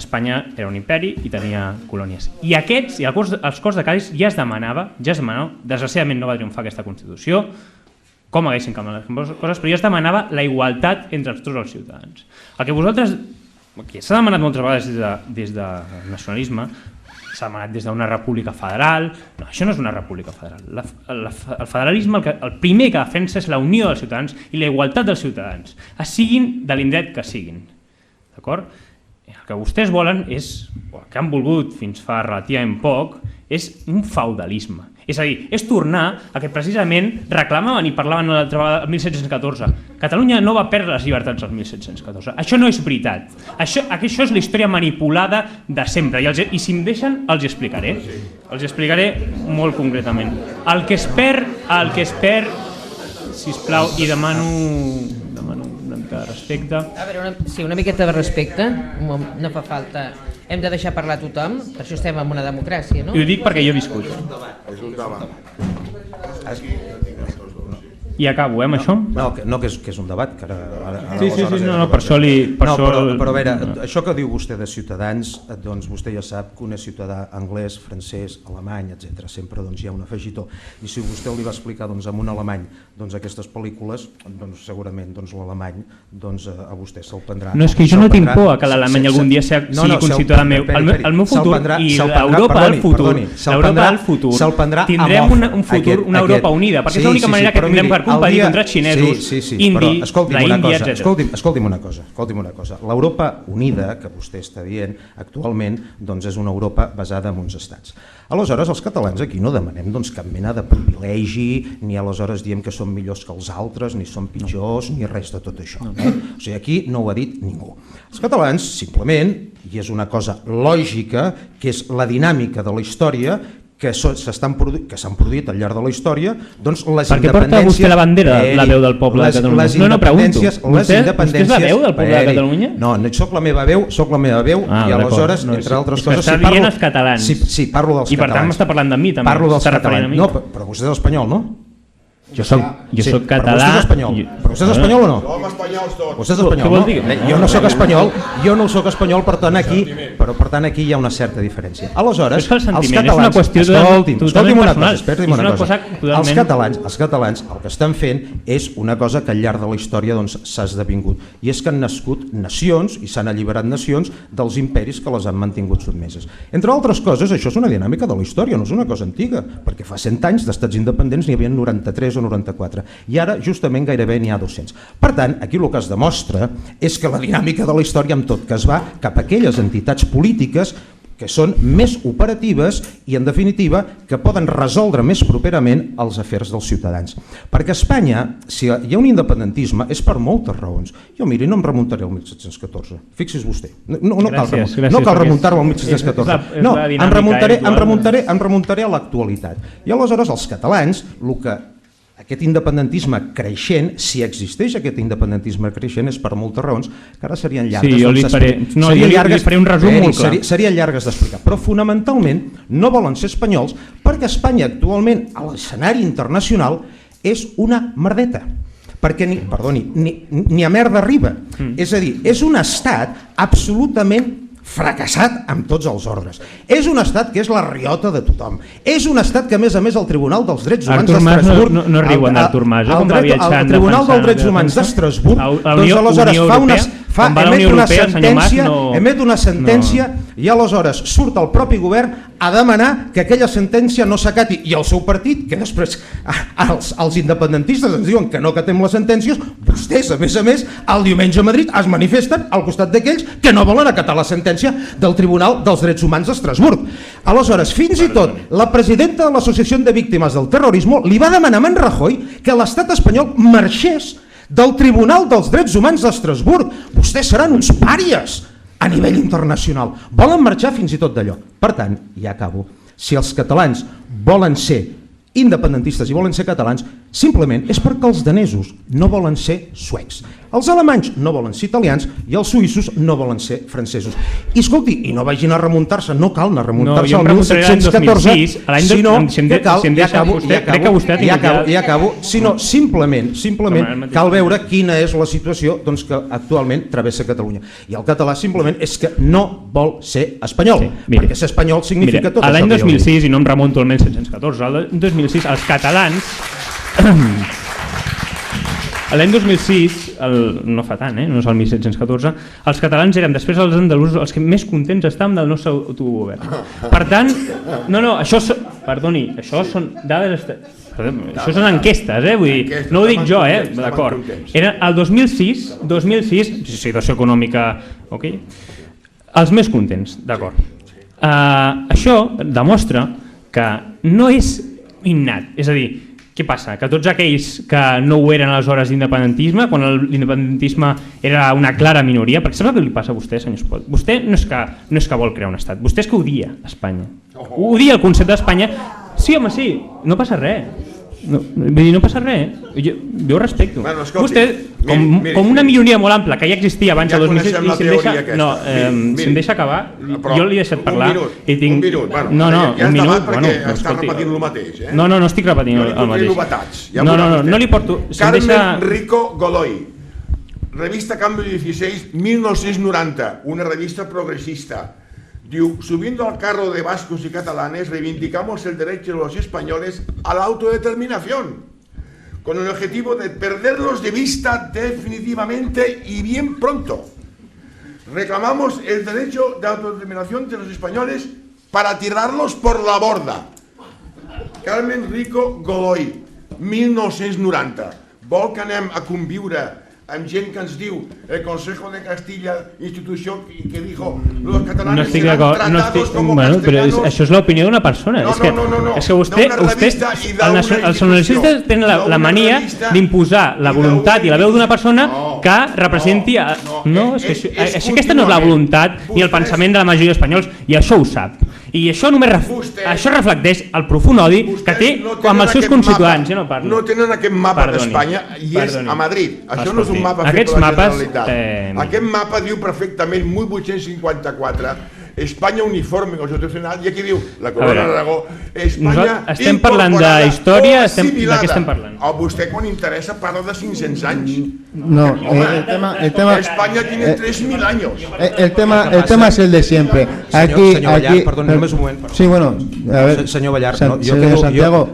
Espanya era un imperi i tenia colònies. I els Corts de Cadis ja es demanava, desgraciadament no va triomfar aquesta Constitució, com haguessin canviat les coses, però ja es demanava la igualtat entre tots els ciutadans. El que vosaltres, que s'ha demanat moltes vegades des del nacionalisme, s'ha demanat des d'una república federal. No, això no és una república federal. El federalisme el primer que defensa és la unió dels ciutadans i la igualtat dels ciutadans, siguin de l'indret que siguin. D'acord? El que vostès volen és, o el que han volgut fins fa relativament poc, és un feudalisme. És a dir, és tornar a que precisament reclamaven i parlaven l'altra vegada el 1714. Catalunya no va perdre les llibertats el 1714. Això no és veritat. Això és la història manipulada de sempre. I si em deixen, els hi explicaré. Els hi explicaré molt concretament. El que es perd, sisplau, i demano una mica de respecte. A veure, sí, una miqueta de respecte, no fa falta. Hem de deixar parlar a tothom, per això estem en una democràcia, no? I ho dic perquè jo he viscut. És un debat. I acabo, amb això? No, que és un debat. Sí, per això li... Però a veure, això que diu vostè de ciutadans, doncs vostè ja sap que un és ciutadà anglès, francès, alemany, etc. Sempre hi ha un afegitó. I si vostè li va explicar a un alemany aquestes pel·lícules, segurament l'alemany a vostè se'l prendrà. No, és que jo no tinc por que l'alemany algun dia sigui un ciutadà meu. El meu futur i l'Europa del futur, tindrem un futur, una Europa unida, perquè és l'única manera que tindrem per competir contra els xinesos, l'Índia, etc. Escolti'm una cosa. L'Europa unida, que vostè està dient, actualment és una Europa basada en uns estats. Aleshores, els catalans aquí no demanem cap mena de privilegi, ni aleshores diem que som millors que els altres, ni som pitjors, ni res de tot això. O sigui, aquí no ho ha dit ningú. Els catalans, simplement, i és una cosa lògica, que és la dinàmica de la història, que s'han produït al llarg de la història, doncs les independències... Per què porta vostè la bandera, la veu del poble de Catalunya? No, pregunto. Vostè és la veu del poble de Catalunya? No, soc la meva veu, i aleshores, entre altres coses... Està dient els catalans. Sí, parlo dels catalans. I per tant m'està parlant de mi, també. Parlo dels catalans. No, però vostè és espanyol, no? Jo soc català... Però vostè és espanyol. Però vostè és espanyol o no? Som espanyols tots. Vostè és espanyol, Què vol dir? no? Jo no sóc espanyol, per tant aquí hi ha una certa diferència. Aleshores, és que el sentiment els catalans... és una qüestió Escolti'm una personal. cosa, esperti'm una És una cosa. cosa totalment... Els catalans el que estan fent és una cosa que al llarg de la història s'ha esdevingut, i és que han nascut nacions i s'han alliberat nacions dels imperis que les han mantingut sotmeses. Entre altres coses, això és una dinàmica de la història, no és una cosa antiga, perquè fa 100 anys d'estats independents n'hi havia 93 o 94, i ara justament gairebé n'hi ha 200. Per tant, aquí el que es demostra és que la dinàmica de la història en tot cas va cap a aquelles entitats polítiques que són més operatives i, en definitiva, que poden resoldre més properament els afers dels ciutadans. Perquè a Espanya, si hi ha un independentisme, és per moltes raons. Jo, miri, no em remuntaré al 1714, fixi's vostè. No cal remuntar-ho al 1714. No, em remuntaré a l'actualitat. I aleshores els catalans, aquest independentisme creixent, si existeix aquest independentisme creixent, és per moltes raons, que ara serien llargues. Sí, jo li faré un resum molt clar. Serien llargues d'explicar, però fonamentalment no volen ser espanyols perquè Espanya actualment a l'escenari internacional és una merdeta. Perquè ni a merda arriba. És a dir, és un estat absolutament fracassat amb tots els ordres. És un estat que és la riota de tothom. És un estat que, a més el Tribunal dels Drets Humans d'Estrasburg... No riuen d'Artur Mas, com va viatjant... El Tribunal dels Drets Humans d'Estrasburg, doncs aleshores emet una sentència i aleshores surt el propi govern a demanar que aquella sentència no s'acati, i el seu partit, que després els independentistes ens diuen que no acatem les sentències, vostès, a més, el diumenge a Madrid es manifesten al costat d'aquells que no volen acatar la sentència del Tribunal dels Drets Humans d'Estrasburg. Aleshores, fins i tot la presidenta de l'Associació de Víctimes del Terrorisme li va demanar a en Rajoy que l'estat espanyol marxés del Tribunal dels Drets Humans d'Estrasburg. Vostès seran uns pàries a nivell internacional. Volen marxar fins i tot d'allò. Per tant, ja acabo, si els catalans volen ser independentistes i volen ser catalans, simplement és perquè els danesos no volen ser suecs, els alemanys no volen ser italians i els suïssos no volen ser francesos. I escolti, i no vagin a remuntar-se, no cal anar a remuntar-se al 1714, sinó que cal, ja acabo, sinó simplement cal veure quina és la situació que actualment travessa Catalunya. I el català simplement és que no vol ser espanyol, perquè ser espanyol significa tot això. L'any 2006, i no em remunto al 1714, l'any 2006 els catalans... L'any 2006, no fa tant, no és el 1714, els catalans érem, després els andalusos, els que més contents estàvem del nostre autogovern. Per tant, això són dades... Això són enquestes, vull dir, no ho dic jo, d'acord. Era el 2006, situació econòmica, ok, els més contents, d'acord. Això demostra que no és innat, és a dir, què passa? Que tots aquells que no ho eren aleshores d'independentisme, quan l'independentisme era una clara minoria, perquè saps el que li passa a vostè, senyor Espot? Vostè no és que vol crear un estat, vostè és que odia Espanya. Odia el concepte d'Espanya. Sí, home, sí, no passa res. No passa res, jo ho respecto. Vostè, com una minoria molt ampla que ja existia abans del 2006, si em deixa acabar, jo li he deixat parlar. Un minut, ja has debat perquè estàs repetint el mateix. No estic repetint el mateix. No li porto... Carmen Rico Godoy, revista Cambio 16, 1990, una revista progresista. Diu, subiendo al carro de vascos y catalanes, reivindicamos el derecho de los españoles a la autodeterminación, con el objetivo de perderlos de vista definitivamente y bien pronto. Reclamamos el derecho de autodeterminación de los españoles para tirarlos por la borda. Carmen Rico Godoy, 1990. Vol que anem a conviure amb gent que ens diu el Consejo de Castilla, institució que dijo los catalanes seran tratados como castellanos. Però això és l'opinió d'una persona. És que vostè, els nacionalistes tenen la mania d'imposar la voluntat i la veu d'una persona que representi... No, és que aquesta no és la voluntat ni el pensament de la majoria d'espanyols, i això ho sap. I això només reflecteix el profund odi que té amb els seus constituents. No tenen aquest mapa d'Espanya i és a Madrid. Això no és un mapa fet per la Generalitat. Aquest mapa diu perfectament 1854 Espanya uniforme constitucional, i aquí diu la corona d'Aragó, Espanya estem parlant de història, de què estem parlant? A vostè quan interessa parla de 500 anys. No, el tema... España tiene 3.000 años. El tema es el de siempre. Aquí, senyor Ballart, perdoni, només un moment. Sí, bueno, a ver... Senyor Ballart,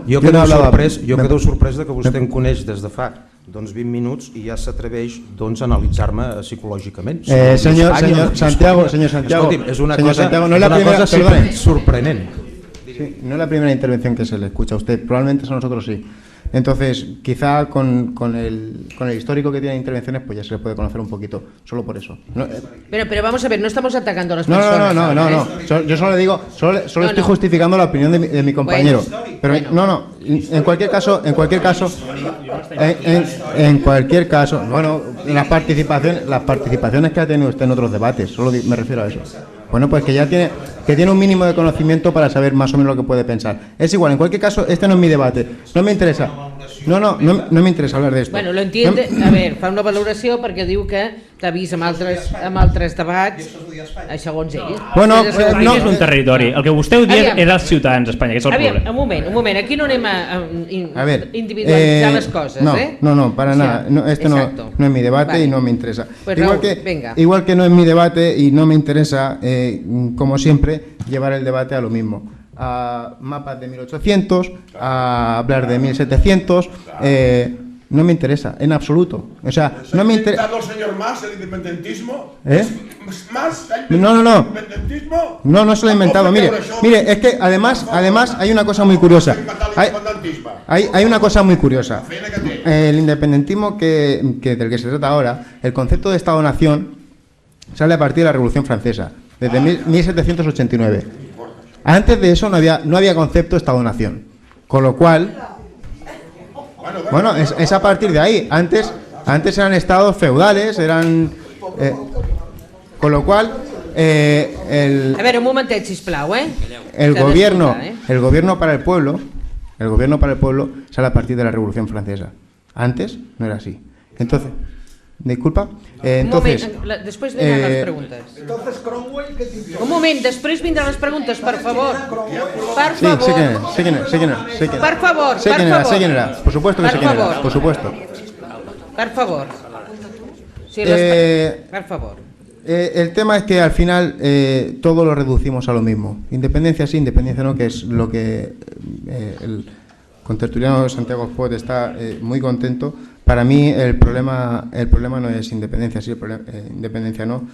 jo quedo sorprès de que vostè em coneix des de fa 20 minuts i ja s'atreveix a analitzar-me psicològicament. Señor Santiago, escolti'm, és una cosa sorprenent. Sí, no es la primera intervención que se le escucha a usted, probablemente a nosotros sí. Entonces, quizá con el histórico que tiene de intervenciones, pues ya se le puede conocer un poquito, solo por eso. No, pero vamos a ver, no estamos atacando a las personas. No. Yo solo le digo, solo estoy justificando la opinión de mi compañero. Bueno, pero no, en cualquier caso, bueno, las participaciones que ha tenido usted en otros debates, solo me refiero a eso. Bueno, pues que ya tiene un mínimo de conocimiento para saber más o menos lo que puede pensar. Es igual, en cualquier caso, este no es mi debate. No me interesa. No me interesa hablar de esto. Bueno, lo entiende. A ver, fa una valoració perquè diu que t'ha vist amb altres debats, segons ell. Bueno, no és un territori. El que vostè ho diu és dels ciutadans d'Espanya, que és el problema. Un moment. Aquí no anem a individualitzar les coses, ¿eh? No, para nada. No, este no es mi debate, vale. Y no me interesa. Pues Raúl, igual que no es mi debate y no me interesa, como siempre, llevar el debate a lo mismo. A mapas de 1800, a hablar de 1700, no me interesa, en absoluto. O sea, no me interesa. ¿Ha inventado el señor Mas el independentismo? ¿Más? No se lo ha inventado. Mire, es que además hay una cosa muy curiosa. Hay una cosa muy curiosa. El independentismo del que se trata ahora, el concepto de Estado-Nación, sale a partir de la Revolución Francesa, desde 1789. Antes de eso no había concepto de Estado-Nación. Con lo cual, bueno, es a partir de ahí. Antes eran estados feudales, con lo cual, a ver, un momentet, sisplau, el gobierno para el pueblo sale a partir de la Revolución Francesa. Antes no era así. Entonces, disculpa. Entonces, després vindran les preguntes. Un moment, després vindran les preguntes, per favor. Per favor. Sí, Per favor. Sé quién era. Por supuesto que sé quién era. Por supuesto. Per favor. Sí, per favor. El tema es que al final todo lo reducimos a lo mismo. Independencia sí, independencia no, que es lo que el contertuliano Santiago Espot está muy contento. Para mí el problema no es independencia, sí, independencia no.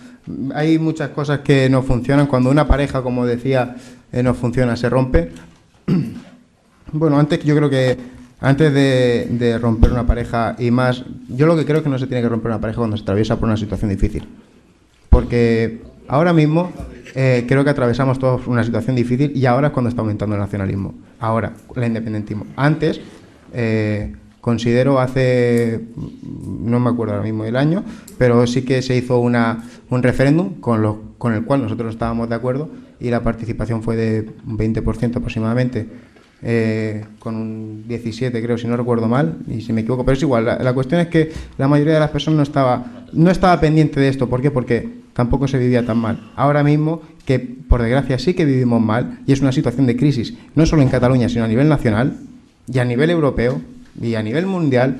Hay muchas cosas que no funcionan. Cuando una pareja, como decía, no funciona, se rompe. Bueno, yo creo que antes de romper una pareja y más, yo lo que creo es que no se tiene que romper una pareja cuando se atraviesa por una situación difícil. Porque ahora mismo creo que atravesamos todos una situación difícil y ahora es cuando está aumentando el nacionalismo. Ahora, el independentismo. Antes... considero no me acuerdo ahora mismo del año, pero sí que se hizo un referéndum con el cual nosotros estábamos de acuerdo y la participación fue de un 20% aproximadamente, con un 17 creo, si no recuerdo mal, y si me equivoco, pero es igual. La cuestión es que la mayoría de las personas no estaba pendiente de esto. ¿Por qué? Porque tampoco se vivía tan mal. Ahora mismo, que por desgracia sí que vivimos mal, y es una situación de crisis, no solo en Cataluña, sino a nivel nacional y a nivel europeo, y a nivel mundial,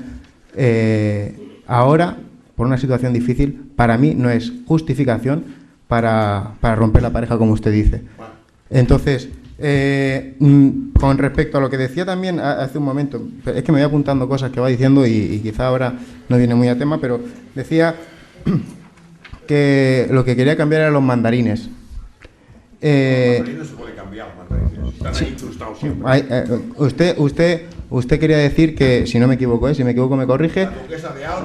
ahora, por una situación difícil, para mí no es justificación para romper la pareja, como usted dice. Entonces, con respecto a lo que decía también hace un momento, es que me voy apuntando cosas que va diciendo y quizá ahora no viene muy a tema, pero decía que lo que quería cambiar eran los mandarines. Los mandarines no se puede cambiar, están ahí incrustados. Usted quería decir que, si no me equivoco, si me equivoco me corrige.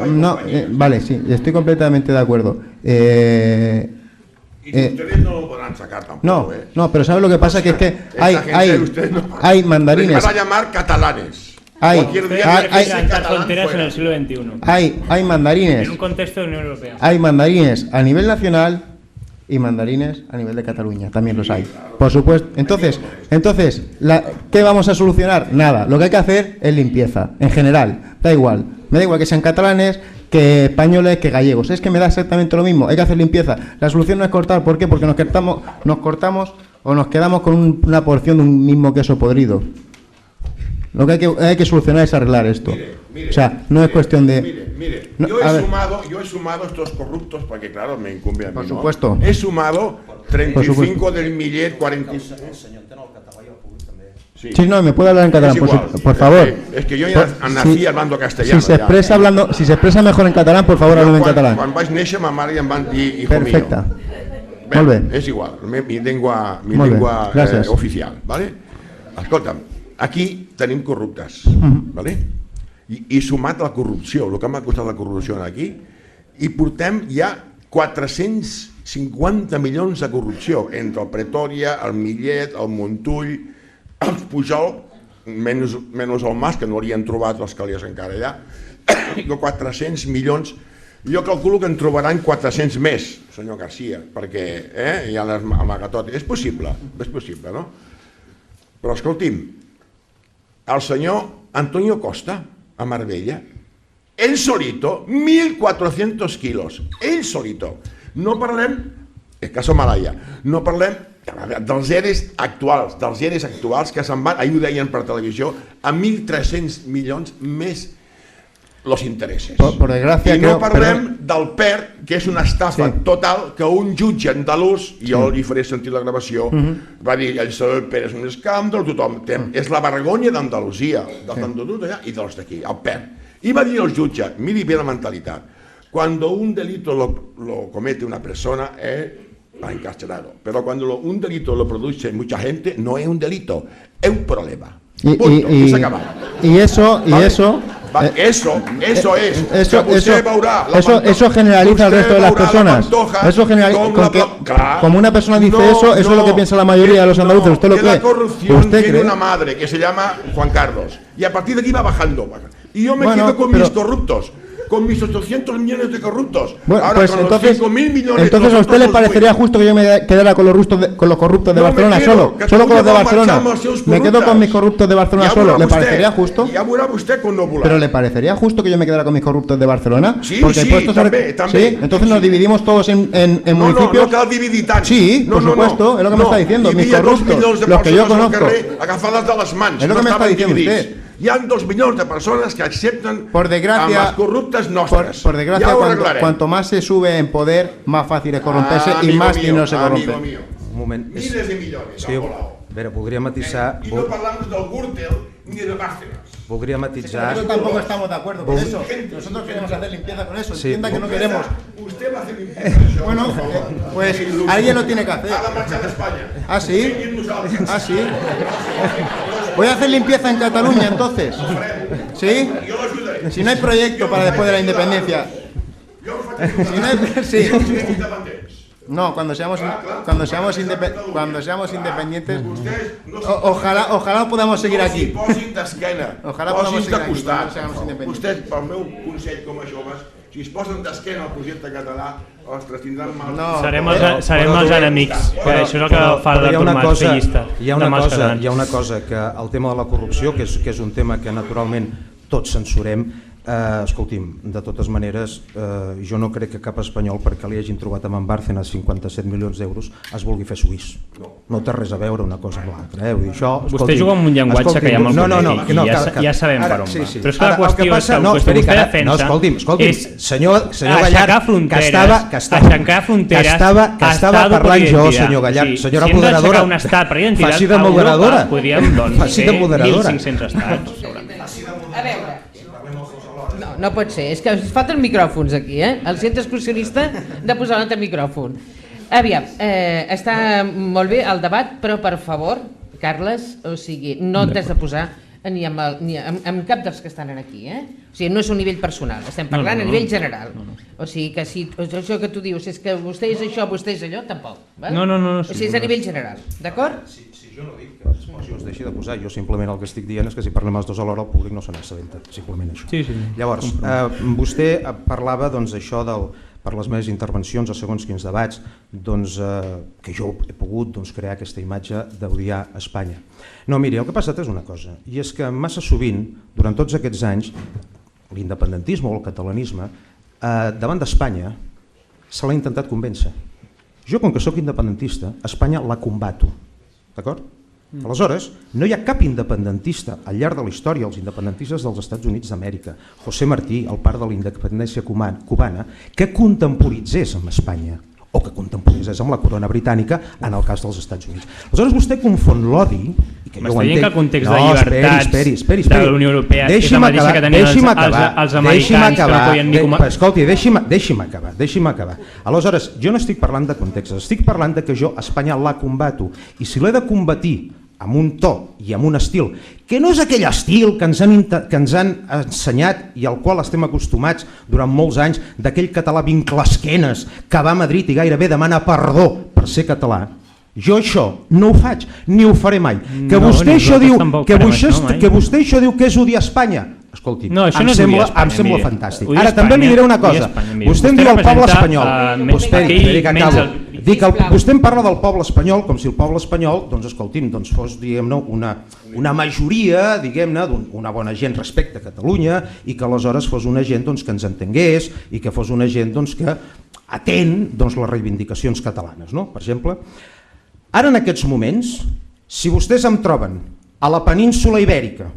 No, vale, sí, estoy completamente de acuerdo. Y ustedes no lo podrán sacar tampoco. No, pero ¿sabe lo que pasa? Que es que hay mandarines. Les van a llamar catalanes. Hay fronteras en el siglo XXI. Hay mandarines. En un contexto de Unión Europea. Hay mandarines a nivel nacional y mandarines a nivel de Cataluña, también los hay, por supuesto. Entonces, ¿qué vamos a solucionar? Nada, lo que hay que hacer es limpieza, en general, da igual, me da igual que sean catalanes, que españoles que gallegos. Es que me da exactamente lo mismo, hay que hacer limpieza. La solución no es cortar, ¿por qué? Porque nos cortamos o nos quedamos con una porción de un mismo queso podrido. Lo que hay que solucionar es arreglar esto. O sea, no es cuestión de... Mire, No, yo a he sumado estos corruptos, porque claro, me incumbe a mí, Por ¿no? supuesto. He sumado Por 35 supuesto. del millet, 45... Sí, no, me puede hablar en catalán, Es igual. por favor. Es que yo ya nací hablando castellano. Si se expresa mejor en catalán, por favor, háblame en catalán. Quan vaig néixer, ma mare em van dir hijo Perfecte. mío. Molt bé. És igual, mi llengua Molt bé, gràcies. oficial. ¿Vale? Escolta'm, aquí tenim corruptes. ¿Vale? I sumat la corrupció, el que m'ha costat la corrupció aquí, i portem ja 450 milions de corrupció entre el Pretòria, el Millet, el Montull, el Pujol, menys el Mas, que no haurien trobat les calies encara allà, 400 milions. Jo calculo que en trobaran 400 més, senyor Garcia, perquè hi ha l'amagatoti. És possible, no? Però escolti'm, el senyor Antonio Costa, a Marbella, ell solito, 1.400 quilos, ell solito. No parlem, el cas Malaya, no parlem dels EREs actuals que se'n van, ahir ho deien per televisió, a 1.300 milions més los intereses. Por desgracia, I no parlem del PER, que és una estafa total, que un jutge andalús, jo li faré sentir la gravació, va dir, el senyor PER és un escàndol, tothom, és la vergonya d'Andalusia, dels andalusos allà i dels d'aquí, el PER. I va dir el jutge, miri bé la mentalitat, cuando un delito lo comete una persona va encarcelado, pero cuando un delito lo produce mucha gente, no es un delito, es un problema. Punto, y se acaba. Eso generaliza al resto de las personas. Como una persona dice eso es lo que piensa la mayoría de los andaluces. ¿Usted lo cree? La corrupción tiene una madre que se llama Juan Carlos y a partir de aquí va bajando. Y yo me quedo con mis corruptos. Con mis 800 millones de corruptos. Bueno, ahora pues con entonces, los 5.000 millones. Entonces a usted le parecería justo que yo me quedara con los corruptos de Barcelona solo con los de Barcelona. Me quedo con mis corruptos de Barcelona solo. ¿Le parecería justo? Ya verá usted cuando volar. Pero ¿le parecería justo que yo me quedara con mis corruptos de Barcelona? Sí, porque sí, también. ¿Sí? Entonces nos dividimos todos en municipios. No cal dividir tant. Sí, por supuesto, es lo que me está diciendo. Mis corruptos, los que yo conozco. Agafadas de las manos. Es lo que me está diciendo usted. Hi ha 2 milions de persones que accepten por desgracia, a las corruptas nostres. Por desgracia, cuanto más se sube en poder, más fácil es corromperse y más dinero se corrompe. Un moment. Miles de millones han volat. A veure, voldria matisar... I no parlem del Gürtel ni de Bárcenas. Voldria matisar... Nosotros tampoco estamos de acuerdo con eso. Nosotros queremos hacer limpieza con eso. Entienda que no queremos. Usted va a hacer limpieza. Bueno, pues alguien lo tiene que hacer. A la marcha de España. ¿Ah, sí? ¿Ah, sí? Voy a hacer limpieza en Cataluña, entonces. ¿Sí? Si no hay proyecto para después de la independencia. Si no hay... Sí. No, cuando seamos independientes, ojalá podamos seguir aquí. Ojalá podamos seguir aquí cuando seamos independientes. Vostès, pel meu consell com a joves, si es posen d'esquena al projecte català, ostres, tindran mal. No, serem els enemics, això és el que fa l'Artur Mas, fer llista. Hi ha una cosa, que el tema de la corrupció, que és un tema que naturalment tots censurem, escolti'm, de totes maneres, jo no crec que cap espanyol, perquè li hagin trobat amb en Bárcenas 57 milions d'euros, es vulgui fer suís. No té res a veure una cosa amb l'altra. Vostè juga amb un llenguatge que ja molt polític i ja sabem per on va. Però és que la qüestió és que el que vostè defensa és aixecar fronteres, estar parlant jo, senyor Gallard, senyora moderadora, faci de moderadora. Podríem fer 1.500 estats, segurament. A veure, no pot ser, és que ens falten micròfons aquí, el centre excursionista de posar un altre micròfon. Aviam, està molt bé el debat, però per favor, Carles, o sigui, no t'has de posar ni amb cap dels que estan aquí, O sigui, no és un nivell personal, estem parlant a nivell general. O sigui, que si això que tu dius és que vostè és això, vostè és allò, tampoc. No. O sigui, és a nivell general, d'acord? Si jo no dic que l'expressió es deixi de posar, jo simplement el que estic dient és que si parlem els dos alhora el públic no se n'assabenta, simplement això. Llavors, vostè parlava això per les meves intervencions a segons quins debats, que jo he pogut crear aquesta imatge d'odiar Espanya. No, miri, el que ha passat és una cosa, i és que massa sovint, durant tots aquests anys, l'independentisme o el catalanisme davant d'Espanya se l'ha intentat convèncer. Jo, com que sóc independentista, Espanya la combato, d'acord? Aleshores, no hi ha cap independentista al llarg de la història, els independentistes dels Estats Units d'Amèrica, José Martí, el pare de la independència cubana, que contemporitzés amb Espanya o que contemporitzés amb la corona britànica en el cas dels Estats Units. Aleshores vostè confon l'odi... M'està dient que el context de llibertats de la Unió Europea és el mateix que tenien els americans que no podien ni... Escolti, deixi'm acabar. Aleshores, jo no estic parlant de context, estic parlant de que jo a Espanya la combato i si l'he de combatir amb un to i amb un estil, que no és aquell estil que ens han ensenyat i al qual estem acostumats durant molts anys, d'aquell català vinclasquenes que va a Madrid i gairebé demana perdó per ser català. Jo això no ho faig, ni ho faré mai. Que vostè això diu que és odiar Espanya. Escolti, em sembla fantàstic. Ara també li diré una cosa. Vostè em diu el poble espanyol. Vostè em parla del poble espanyol com si el poble espanyol, doncs escolti'm, fos una majoria, diguem-ne, d'una bona gent respecte a Catalunya i que aleshores fos una gent que ens entengués i que fos una gent que atén les reivindicacions catalanes, per exemple. Ara en aquests moments, si vostès em troben a la península Ibèrica,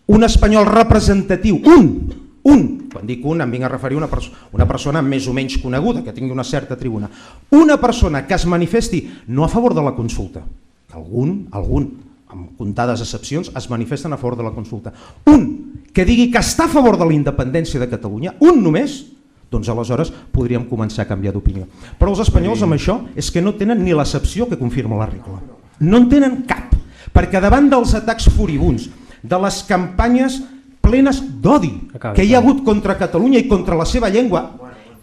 un espanyol representatiu, quan dic un em vinc a referir a una persona més o menys coneguda, que tingui una certa tribuna, una persona que es manifesti no a favor de la consulta, que algun, amb comptades excepcions, es manifesten a favor de la consulta, un que digui que està a favor de la independència de Catalunya, un només, doncs aleshores podríem començar a canviar d'opinió. Però els espanyols amb això és que no tenen ni l'excepció que confirma la regla. No en tenen cap, perquè davant dels atacs furibunds, de les campanyes plenes d'odi que hi ha hagut contra Catalunya i contra la seva llengua,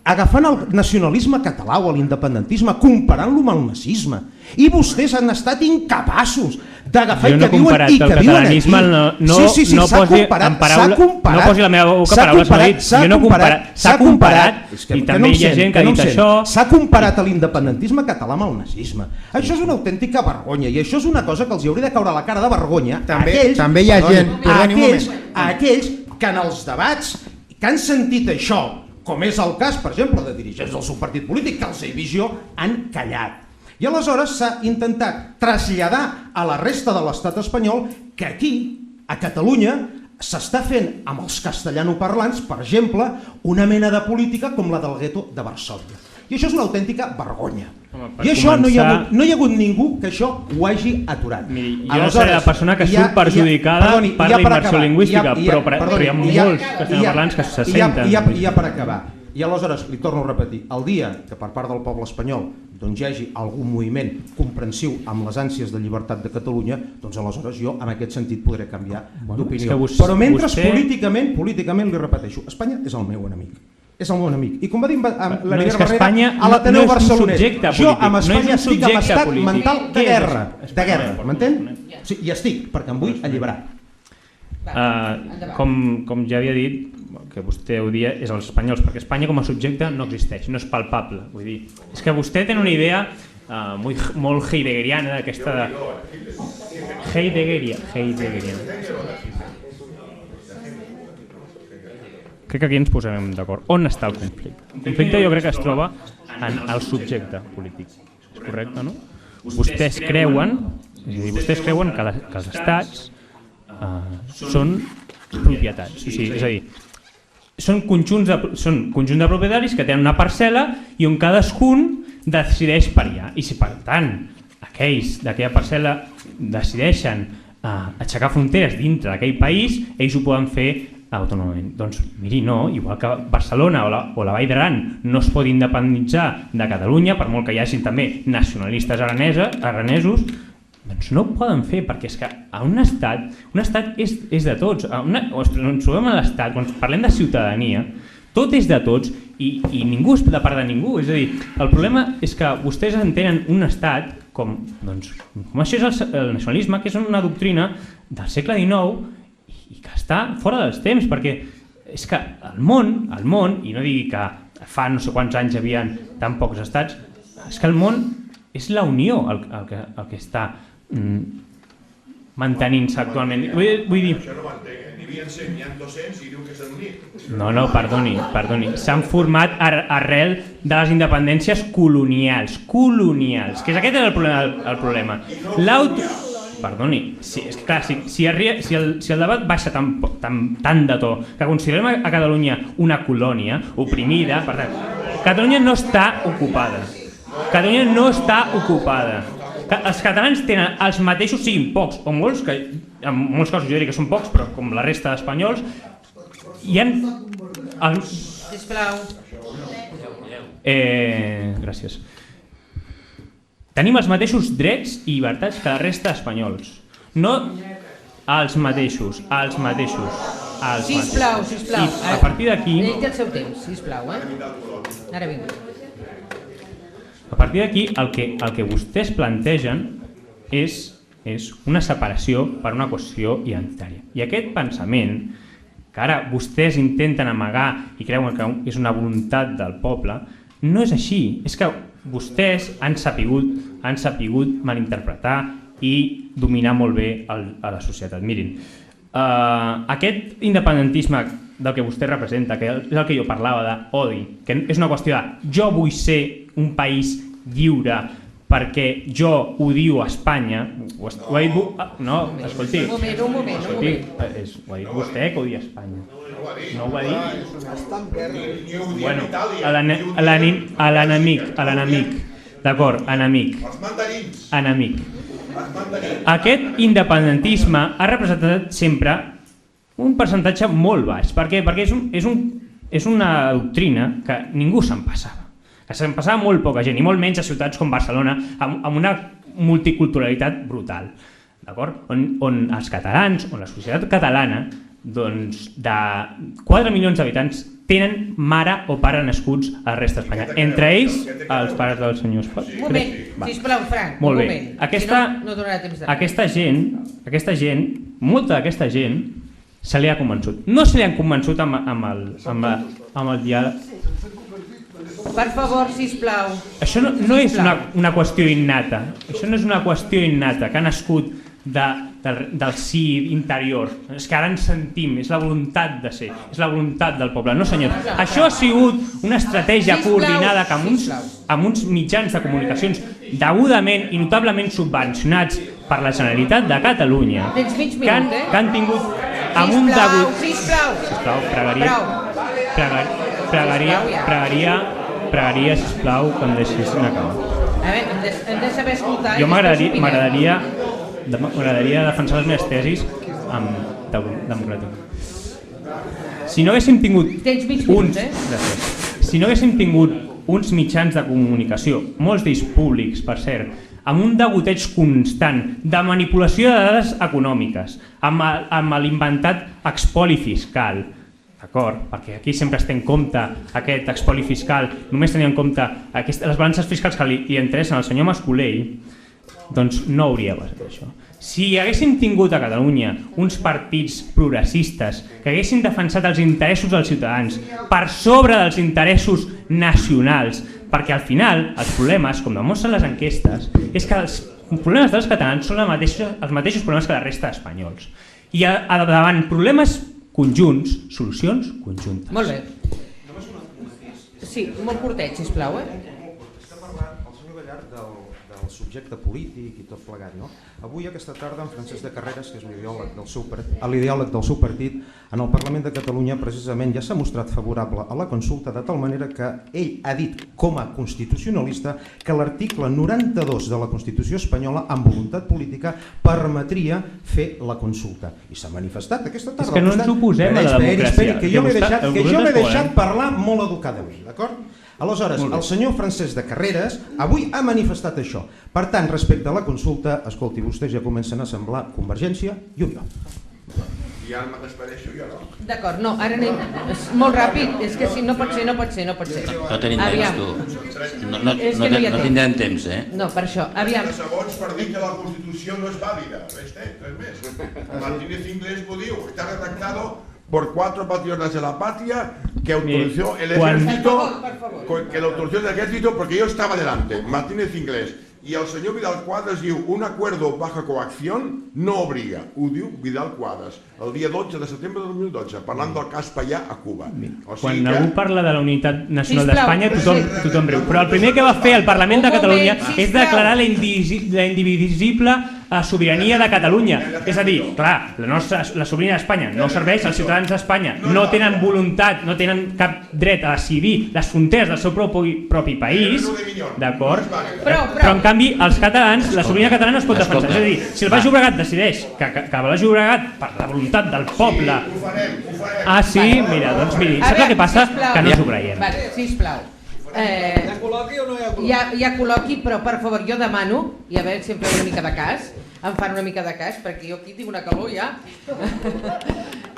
agafant el nacionalisme català o l'independentisme, comparant-lo amb el nazisme, i vostès han estat incapaços d'agafar i que diuen i que diuen aquí. No posi la meva boca paraules no dit. S'ha comparat i també hi ha gent que ha dit això. S'ha comparat l'independentisme català amb el nazisme. Això és una autèntica vergonya i això és una cosa que els hauria de caure a la cara de vergonya a aquells que en els debats que han sentit això, com és el cas, per exemple, de dirigents del seu partit polític, que els he vist jo, han callat. I aleshores s'ha intentat traslladar a la resta de l'estat espanyol que aquí, a Catalunya, s'està fent amb els castellanoparlants, per exemple, una mena de política com la del gueto de Varsòvia. I això és una autèntica vergonya. I això no hi ha hagut ningú que això ho hagi aturat. Miri, jo no seré la persona que surt perjudicada per la immersió lingüística, però hi ha molts castellanoparlants que se senten. I ja per acabar. I aleshores, li torno a repetir, el dia que per part del poble espanyol hi hagi algun moviment comprensiu amb les ànsies de llibertat de Catalunya, doncs aleshores jo en aquest sentit podré canviar d'opinió. Però mentre políticament li repeteixo, Espanya és el meu enemic. És el meu enemic. I com va dir l'Aniver Barrera a l'Ateneu Barcelonès, jo amb Espanya estic en estat mental de guerra, m'entén? I estic, perquè em vull alliberar. Com ja havia dit, que vostè odia és els espanyols, perquè Espanya com a subjecte no existeix, no és palpable. Vull dir, és que vostè té una idea molt heideggeriana d'aquesta de... Heideggeriana. Crec que aquí ens posarem d'acord. On està el conflicte? El conflicte jo crec que es troba en el subjecte polític. És correcte, no? Vostès creuen que els estats són propietats. És a dir, són conjunts de propietaris que tenen una parcel·la i on cadascun decideix per allà. I si per tant aquells d'aquella parcel·la decideixen aixecar fronteres dintre d'aquell país, ells ho poden fer autònomament. Doncs miri, no, igual que Barcelona o la Vall d'Aran no es pot independitzar de Catalunya, per molt que hi hagi també nacionalistes aranesos, doncs no ho poden fer, perquè és que un estat és de tots. Ens trobem a l'estat, quan parlem de ciutadania, tot és de tots i ningú és de part de ningú. És a dir, el problema és que vostès entenen un estat com això és el nacionalisme, que és una doctrina del segle XIX i que està fora dels temps, perquè és que el món, i no digui que fa no sé quants anys hi havia tan pocs estats, és que el món és la unió el que està mantenint-se actualment. Vull dir... havien 100, hi ha 200 i diu que s'han unit. No, perdoni. S'han format arrel de les independències colonials, que és aquest el problema. Perdoni, és que clar, si el debat baixa tant de to, que considerem a Catalunya una colònia oprimida, per tant, Catalunya no està ocupada. Els catalans tenen els mateixos, siguin pocs o molts, que en molts casos jo diria que són pocs, però com la resta d'espanyols, hi ha... Sisplau. Gràcies. Tenim els mateixos drets i llibertats que la resta d'espanyols. No els mateixos. Sisplau. I a partir d'aquí... Ell té el seu temps, sisplau. Ara vinc. A partir d'aquí, el que vostès plantegen és una separació per una qüestió identitària. I aquest pensament, que ara vostès intenten amagar i creuen que és una voluntat del poble, no és així. És que vostès han sapigut malinterpretar i dominar molt bé a la societat. Mirin, aquest independentisme del que vostè representa, que és el que jo parlava d'odi, que és una qüestió de jo vull ser un país lliure perquè jo odio a Espanya, ho ha dit... No, escolti. Un moment. Ho ha dit vostè que odia Espanya. No ho ha dit? Bueno, a l'enemic. D'acord, enemic. Aquest independentisme ha representat sempre un percentatge molt baix. Per què? Perquè és una doctrina que ningú se'n passava. Que se'n passava molt poca gent, i molt menys a ciutats com Barcelona, amb una multiculturalitat brutal. On els catalans, on la societat catalana, doncs de 4 milions d'habitants, tenen mare o pare nascuts a la resta d'Espanya. Entre ells, els pares del senyor Espanya. Un moment, sisplau, Frank, un moment. No donarà temps de... Aquesta gent, molta d'aquesta gent, se li ha convençut. No se li han convençut amb el diàleg. Per favor, sisplau. Això no és una qüestió innata. Això no és una qüestió innata que ha nascut del sí interior. És que ara ens sentim, és la voluntat de ser, és la voluntat del poble. No, senyor. Això ha sigut una estratègia coordinada amb uns mitjans de comunicacions degudament i notablement subvencionats per la Generalitat de Catalunya, que han tingut amb un degut... Sisplau, pregaria, sisplau, que em deixessin acabar. A veure, hem de saber escoltar... Jo m'agradaria defensar les meves tesis democràtic. Si no haguéssim tingut uns mitjans de comunicació, molts d'ells públics, per cert, amb un degoteig constant de manipulació de dades econòmiques, amb l'inventat espoli fiscal, d'acord? Perquè aquí sempre es té en compte aquest espoli fiscal, només tenia en compte les balances fiscals que li interessen al senyor Mascolell, doncs no hauria passat això. Si haguéssim tingut a Catalunya uns partits progressistes que haguessin defensat els interessos dels ciutadans per sobre dels interessos nacionals, perquè al final els problemes, com demostren les enquestes, és que els problemes dels catalans són els mateixos problemes que la resta d'espanyols. I davant problemes conjunts, solucions conjuntes. Molt bé. Sí, molt curtet, sisplau. Està parlant el senyor Gallard del subjecte polític i tot plegat, no? Avui, aquesta tarda, en Francesc de Carreras, que és l'ideòleg del seu partit, en el Parlament de Catalunya, precisament, ja s'ha mostrat favorable a la consulta, de tal manera que ell ha dit, com a constitucionalista, que l'article 92 de la Constitució espanyola, amb voluntat política, permetria fer la consulta. I s'ha manifestat aquesta tarda. És que no ens oposem a la democràcia. Que jo l'he deixat parlar molt educadament, d'acord? Aleshores, el senyor Francesc de Carreras avui ha manifestat això. Per tant, respecte a la consulta, escolti, vostès ja comencen a semblar Convergència i Unió. I ara me despedeixo jo, no? D'acord, no, ara anem molt ràpid, és que si no pot ser. No tenim temps, tu. No tindrem temps, eh? No, per això, aviam. Segons per dir que la Constitució no és vàlida, res més. Martínez Inglés ho diu, està redactado por 4 patriotas de la patria que autorizó el ejército, porque yo estaba delante, Martínez Inglés, I el senyor Vidal Quadras diu un acuerdo bajo coacción no obliga. Ho diu Vidal Quadras el dia 12 de setembre de 2012, parlant del cas Pallà a Cuba. Quan algú parla de la unitat nacional d'Espanya, tothom riu. Però el primer que va fer el Parlament de Catalunya és declarar la indivisible sobirania de Catalunya. És a dir, clar, la sobirania d'Espanya no serveix, els ciutadans d'Espanya no tenen voluntat, no tenen cap dret a decidir les fronteres del seu propi país, d'acord? Però en canvi, els catalans, la sobirania catalana es pot defensar. És a dir, si el Baix Llobregat decideix que el Baix Llobregat, per la voluntat del poble... Ah, sí? Mira, doncs miri, saps el que passa? Que no ens ho creiem. Sisplau. Hi ha col·loqui o no hi ha col·loqui? Hi ha col·loqui, però per favor, jo demano, i a veure si em feu una mica de cas, em fan una mica de cas, perquè jo aquí tinc una calor ja.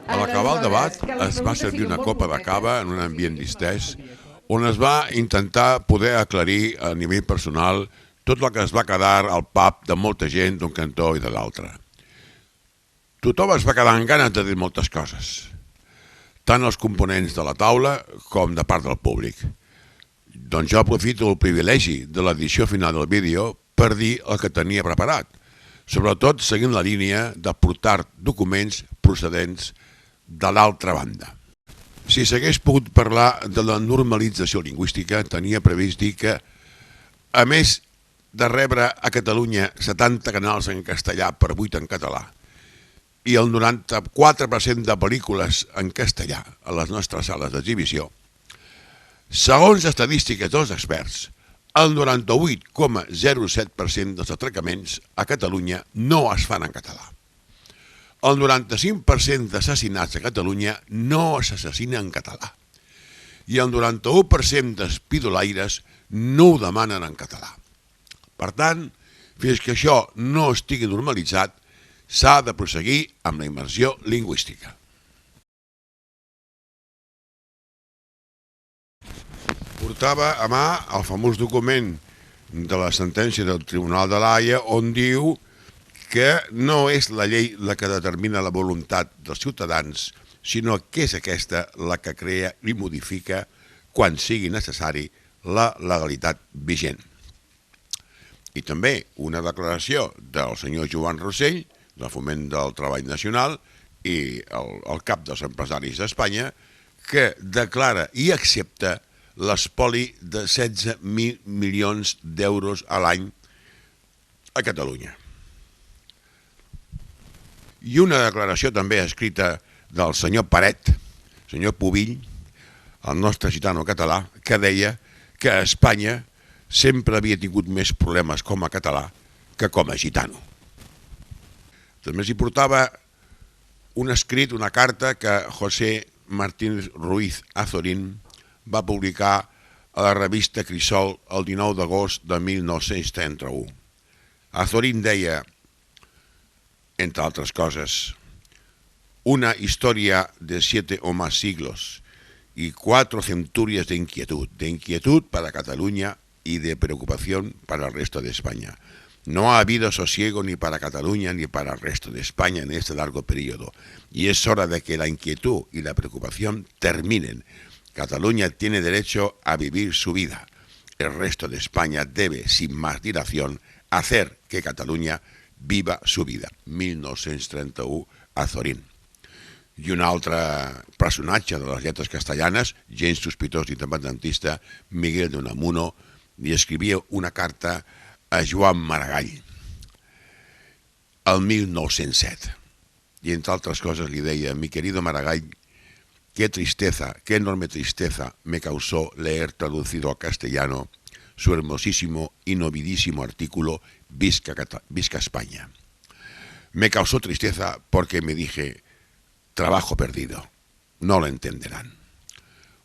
A l'acabar el debat es va servir una copa de cava en un ambient distès, on es va intentar poder aclarir a nivell personal tot el que es va quedar al pub de molta gent d'un cantó i de l'altre. Tothom es va quedar amb ganes de dir moltes coses, tant els components de la taula com de part del públic. Doncs jo aprofito el privilegi de l'edició final del vídeo per dir el que tenia preparat, sobretot seguint la línia de portar documents procedents de l'altra banda. Si s'hagués pogut parlar de la normalització lingüística, tenia previst dir que, a més de rebre a Catalunya 70 canals en castellà per 8 en català i el 94% de pel·lícules en castellà a les nostres sales d'exhibició, segons estadístiques dels experts, el 98,07% dels atracaments a Catalunya no es fan en català. El 95% d'assassinats a Catalunya no s'assassinen en català. I el 91% d'espidolaires no ho demanen en català. Per tant, fins que això no estigui normalitzat, s'ha de proseguir amb la immersió lingüística. Portava a mà el famós document de la sentència del Tribunal de l'Haia on diu que no és la llei la que determina la voluntat dels ciutadans, sinó que és aquesta la que crea i modifica, quan sigui necessari, la legalitat vigent. I també una declaració del senyor Joan Rossell, del Foment del Treball Nacional i el cap dels empresaris d'Espanya, que declara i accepta l'espoli de 16.000 milions d'euros a l'any a Catalunya. I una declaració també escrita del senyor Paret, senyor Pubill, el nostre gitano català, que deia que a Espanya sempre havia tingut més problemes com a català que com a gitano. També s'hi portava un escrit, una carta que José Martínez Ruiz Azorín va publicar a la revista Crisol el 19 d'agost de 1931. Azorín deia, entre altres coses, una historia de 7 o más siglos y 4 centurias de inquietud para Cataluña y de preocupación para el resto de España. No ha habido sosiego ni para Cataluña ni para el resto de España en este largo periodo, y es hora de que la inquietud y la preocupación terminen. Cataluña tiene derecho a vivir su vida. El resto de España debe, sin más dilación, hacer que Cataluña viva su vida. 1931, Azorín. I un altre personatge de les lletres castellanes, gens sospitós independentista, Miguel de Unamuno, li escrivia una carta a Joan Maragall el 1907. Y entre otras cosas le deia, mi querido Maragall, qué tristeza, qué enorme tristeza me causó leer traducido al castellano su hermosísimo y novidísimo artículo Visca España. Me causó tristeza porque me dije, trabajo perdido, no lo entenderán.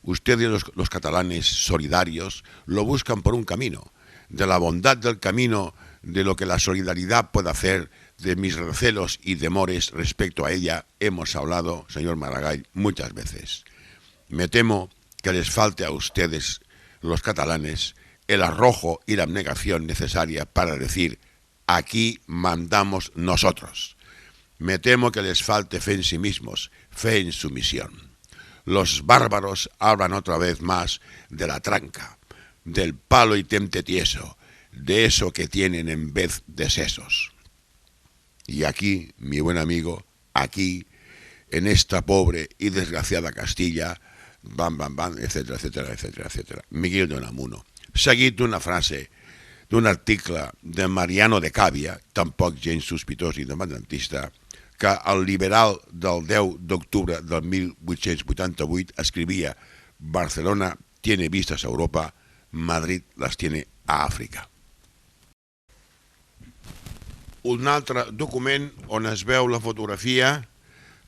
Ustedes los catalanes solidarios lo buscan por un camino, de la bondad del camino, de lo que la solidaridad puede hacer, de mis recelos y temores respecto a ella, hemos hablado, señor Maragall, muchas veces. Me temo que les falte a ustedes, los catalanes, el arrojo y la abnegación necesaria para decir, aquí mandamos nosotros. Me temo que les falte fe en sí mismos, fe en su misión. Los bárbaros hablan otra vez más de la tranca, del palo y temte tieso, de eso que tienen en vez de sesos. Y aquí, mi buen amigo, aquí, en esta pobre y desgraciada Castilla, bam, bam, bam, etcètera, etcètera, etcètera, etcètera. Miguel de Unamuno. Seguit d'una frase, d'un article de Mariano de Càvia, tampoc gens sospitós i independentista, que el liberal del 10 d'octubre del 1888 escrivia: Barcelona tiene vistas a Europa, Madrid las tiene a Àfrica. Un altre document on es veu la fotografia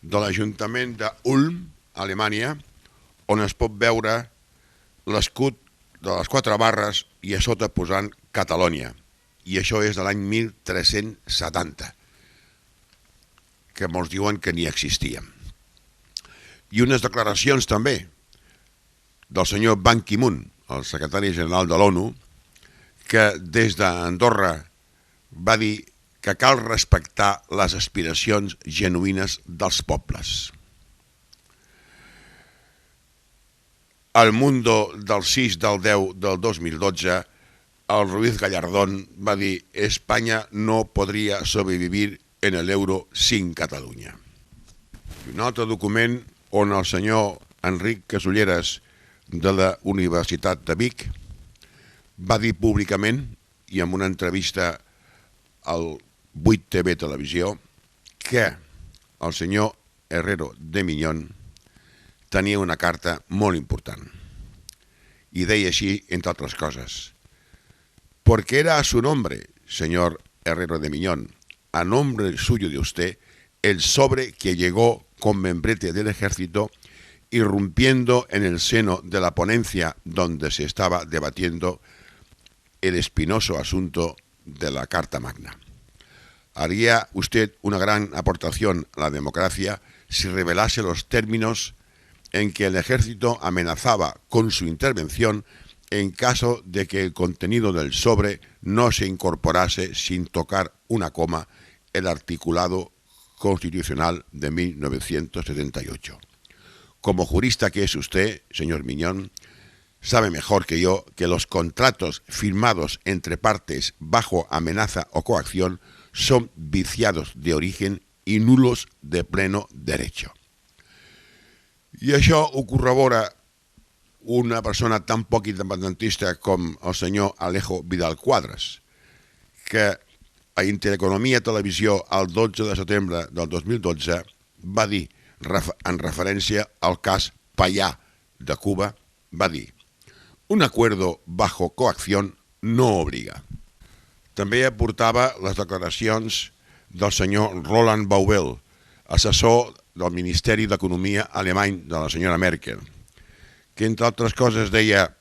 de l'Ajuntament d'Ulm, Alemanya, on es pot veure l'escut de les 4 barres i a sota posant Catalònia. I això és de l'any 1370, que molts diuen que ni existia. I unes declaracions també del senyor Ban Ki-moon, el secretari general de l'ONU, que des d'Andorra va dir que cal respectar les aspiracions genuïnes dels pobles. Al Mundo del 6 del 10 del 2012, el Ruiz Gallardón va dir: España no podría sobrevivir en el euro sin Catalunya. I un altre document on el senyor Enric Casulleras de la Universitat de Vic va dir públicament i en una entrevista al 8TV Televisió que el senyor Herrero de Miñón tenia una carta molt important y deia així, entre otras cosas: porque era a su nombre, señor Herrero de Miñón, a nombre suyo de usted, el sobre que llegó con membrete del ejército, irrumpiendo en el seno de la ponencia donde se estaba debatiendo el espinoso asunto de la Carta Magna. Haría usted una gran aportación a la democracia si revelase los términos en que el ejército amenazaba con su intervención en caso de que el contenido del sobre no se incorporase sin tocar una coma el articulado constitucional de 1978. Como jurista que es usted, señor Miñón, sabe mejor que yo que los contratos firmados entre partes bajo amenaza o coacción son viciados de origen y nulos de pleno derecho. I això ho corrobora una persona tan poc independentista com el senyor Alejo Vidal Quadras, que a Intereconomia Televisió el 12 de setembre del 2012 va dir, en referència al cas Payá de Cuba, va dir: un acuerdo bajo coacción no obliga. També aportava les declaracions del senyor Roland Baubel, assessor del Ministeri d'Economia alemany de la senyora Merkel, que entre altres coses deia: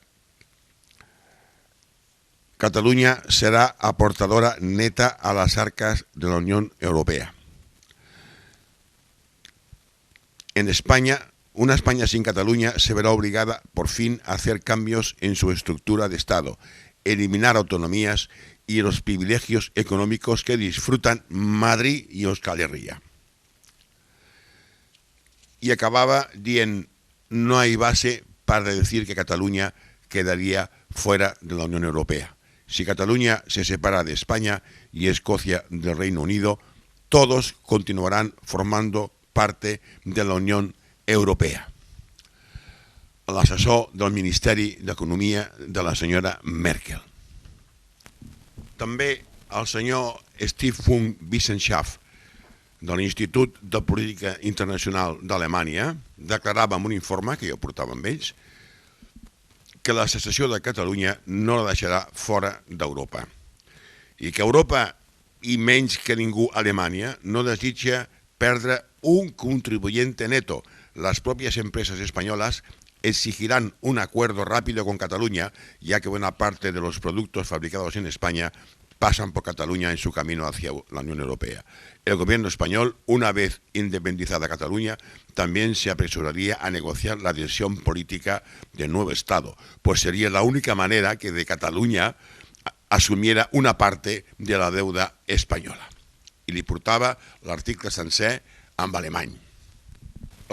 Cataluña será aportadora neta a las arcas de la Unión Europea. En España, una España sin Cataluña se verá obligada por fin a hacer cambios en su estructura de Estado, eliminar autonomías y los privilegios económicos que disfrutan Madrid y Euskal Herria. Y acababa dient: no hay base para decir que Cataluña quedaría fuera de la Unión Europea. Si Cataluña se separa de España y Escocia del Reino Unido, todos continuarán formando parte de la Unión Europea. L'assessor del Ministeri d'Economia de la senyora Merkel. També el senyor Steve Funk Wissenschaft de l'Institut de Política Internacional d'Alemanya declarava en un informe que jo portava amb ells que la secessió de Catalunya no la deixarà fora d'Europa i que Europa, i menys que ningú Alemanya, no desitja perdre un contribuyente neto. Las propias empresas españolas exigirán un acuerdo rápido con Cataluña, ya que buena parte de los productos fabricados en España pasan por Cataluña en su camino hacia la Unión Europea. El gobierno español, una vez independizada Cataluña, también se apresuraría a negociar la adhesión política del nuevo Estado, pues sería la única manera que de Cataluña asumiera una parte de la deuda espanyola. I li portava l'article sencer en alemany.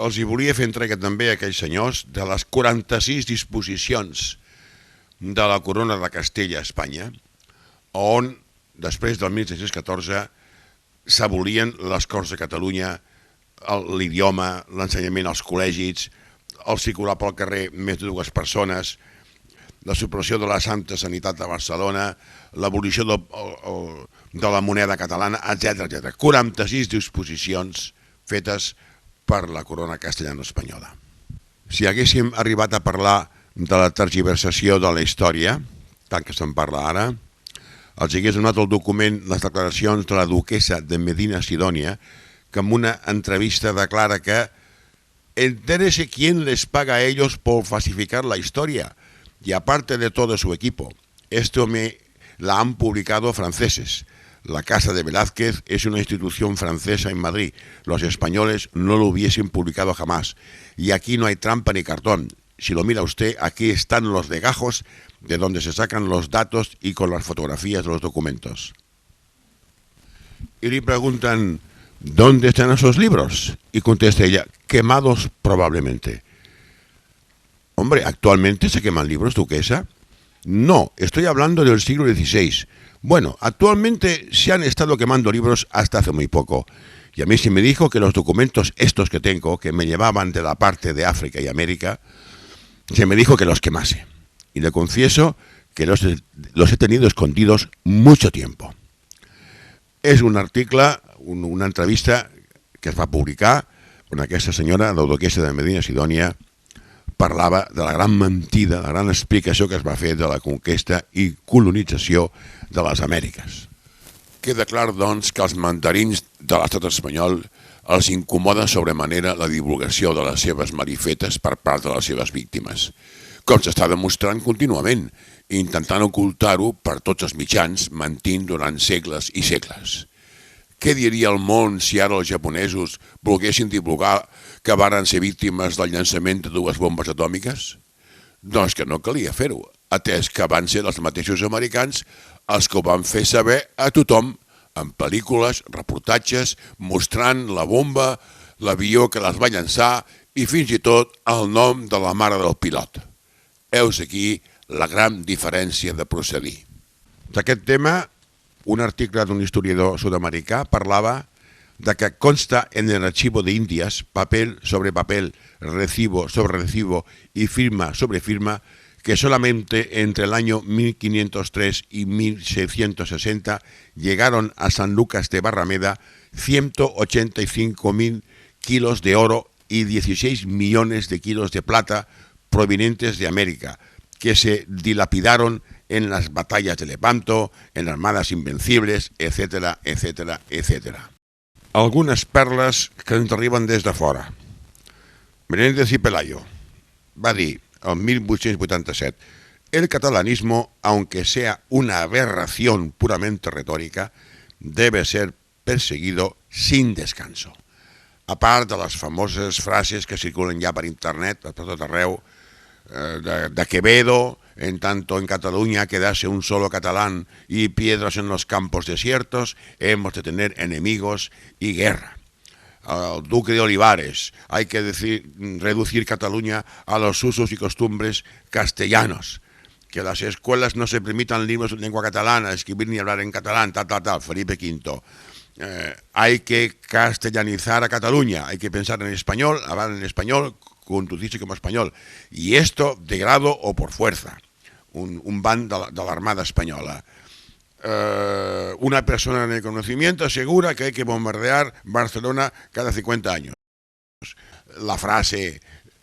Els hi volia fer entrega també a aquells senyors de les 46 disposicions de la corona de Castella a Espanya, on, després del 1614, s'abolien les Corts de Catalunya, l'idioma, l'ensenyament als col·legis, el circular pel carrer més de 2 persones, la supressió de la Santa Sanitat de Barcelona, l'abolició de la moneda catalana, etc. 46 disposicions fetes per la corona castellano-espanyola. Si haguéssim arribat a parlar de la tergiversació de la història, tant que se'n parla ara, els hagués donat el document les declaracions de la duquesa de Medina Sidonia, que en una entrevista declara que entérese quién les paga a ellos por falsificar la historia, y aparte de todo su equipo. Esto la han publicado franceses. La Casa de Velázquez es una institución francesa en Madrid. Los españoles no lo hubiesen publicado jamás. Y aquí no hay trampa ni cartón. Si lo mira usted, aquí están los legajos de donde se sacan los datos y con las fotografías de los documentos. Y le preguntan, ¿dónde están esos libros? Y contesta ella, quemados probablemente. Hombre, ¿actualmente se queman libros, duquesa? No, estoy hablando del siglo XVI. Bueno, actualmente se han estado quemando libros hasta hace muy poco. Y a mí se me dijo que los documentos estos que tengo, que me llevaban de la parte de África y América, se me dijo que los quemase. Y le confieso que los he tenido escondidos mucho tiempo. És un article, una entrevista que es va publicar on aquesta senyora, la duquesa de Medina Sidonia, parlava de la gran mentida, la gran explicació que es va fer de la conquesta i colonització de les Amèriques. Queda clar, doncs, que els mandarins de l'estat espanyol els incomoda sobremanera la divulgació de les seves marifetes per part de les seves víctimes, com s'està demostrant contínuament, intentant ocultar-ho per tots els mitjans, mentint durant segles i segles. Què diria el món si ara els japonesos volguessin divulgar que varen ser víctimes del llançament de 2 bombes atòmiques? Doncs que no calia fer-ho, atès que van ser els mateixos americans els que ho van fer saber a tothom, en pel·lícules, reportatges, mostrant la bomba, l'avió que les va llançar i fins i tot el nom de la mare del pilot. Heus aquí la gran diferència de procedir. D'aquest tema, un article d'un historiador sud-americà parlava de que consta en el archivo de Indias, papel sobre papel, recibo sobre recibo y firma sobre firma, que solamente entre el año 1503 y 1660 llegaron a San Lucas de Barrameda 185.000 kilos de oro y 16 millones de kilos de plata provenientes de América, que se dilapidaron en las batallas de Lepanto, en armadas invencibles, etcétera, etcétera, etcétera. Algunas perles que ens arriben des de fora. Menéndez y Pelayo va dir, el 1887, el catalanismo, aunque sea una aberración puramente retórica, debe ser perseguido sin descanso. A part de les famoses frases que circulen ja per internet, per tot arreu, de Quevedo, en tanto en Cataluña quedase un solo catalán y piedras en los campos desiertos, hemos de tener enemigos y guerra. El duque de Olivares, hay que reducir Cataluña a los usos y costumbres castellanos, que las escuelas no se permitan libros en lengua catalana, escribir ni hablar en catalán, tal, Felipe V. Hay que castellanizar a Cataluña, hay que pensar en español, hablar en español, conducirse como español, y esto de grado o por fuerza. Un ban de la Armada Española. Una persona en el conocimiento asegura que hay que bombardear Barcelona cada 50 años. La frase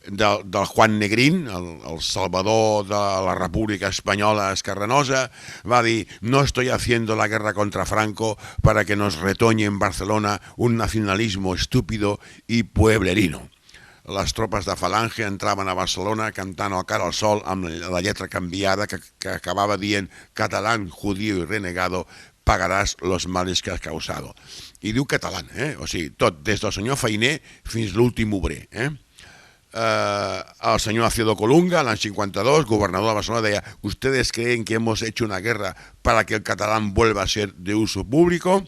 del Juan Negrín, el salvador de la República Espanyola escarranosa, va dir: no estoy haciendo la guerra contra Franco para que nos retoñe en Barcelona un nacionalismo estúpido y pueblerino. Les tropes de Falange entraven a Barcelona cantant el Cara al Sol amb la lletra canviada que acabava dient catalán, judío y renegado, pagaràs los males que has causado. I diu catalán, o sigui, tot, des del senyor Feiner fins l'últim obrer. El senyor Acedo Colunga, l'any 52, gobernador de Barcelona, deia: ¿ustedes creen que hemos hecho una guerra para que el catalán vuelva a ser de uso público?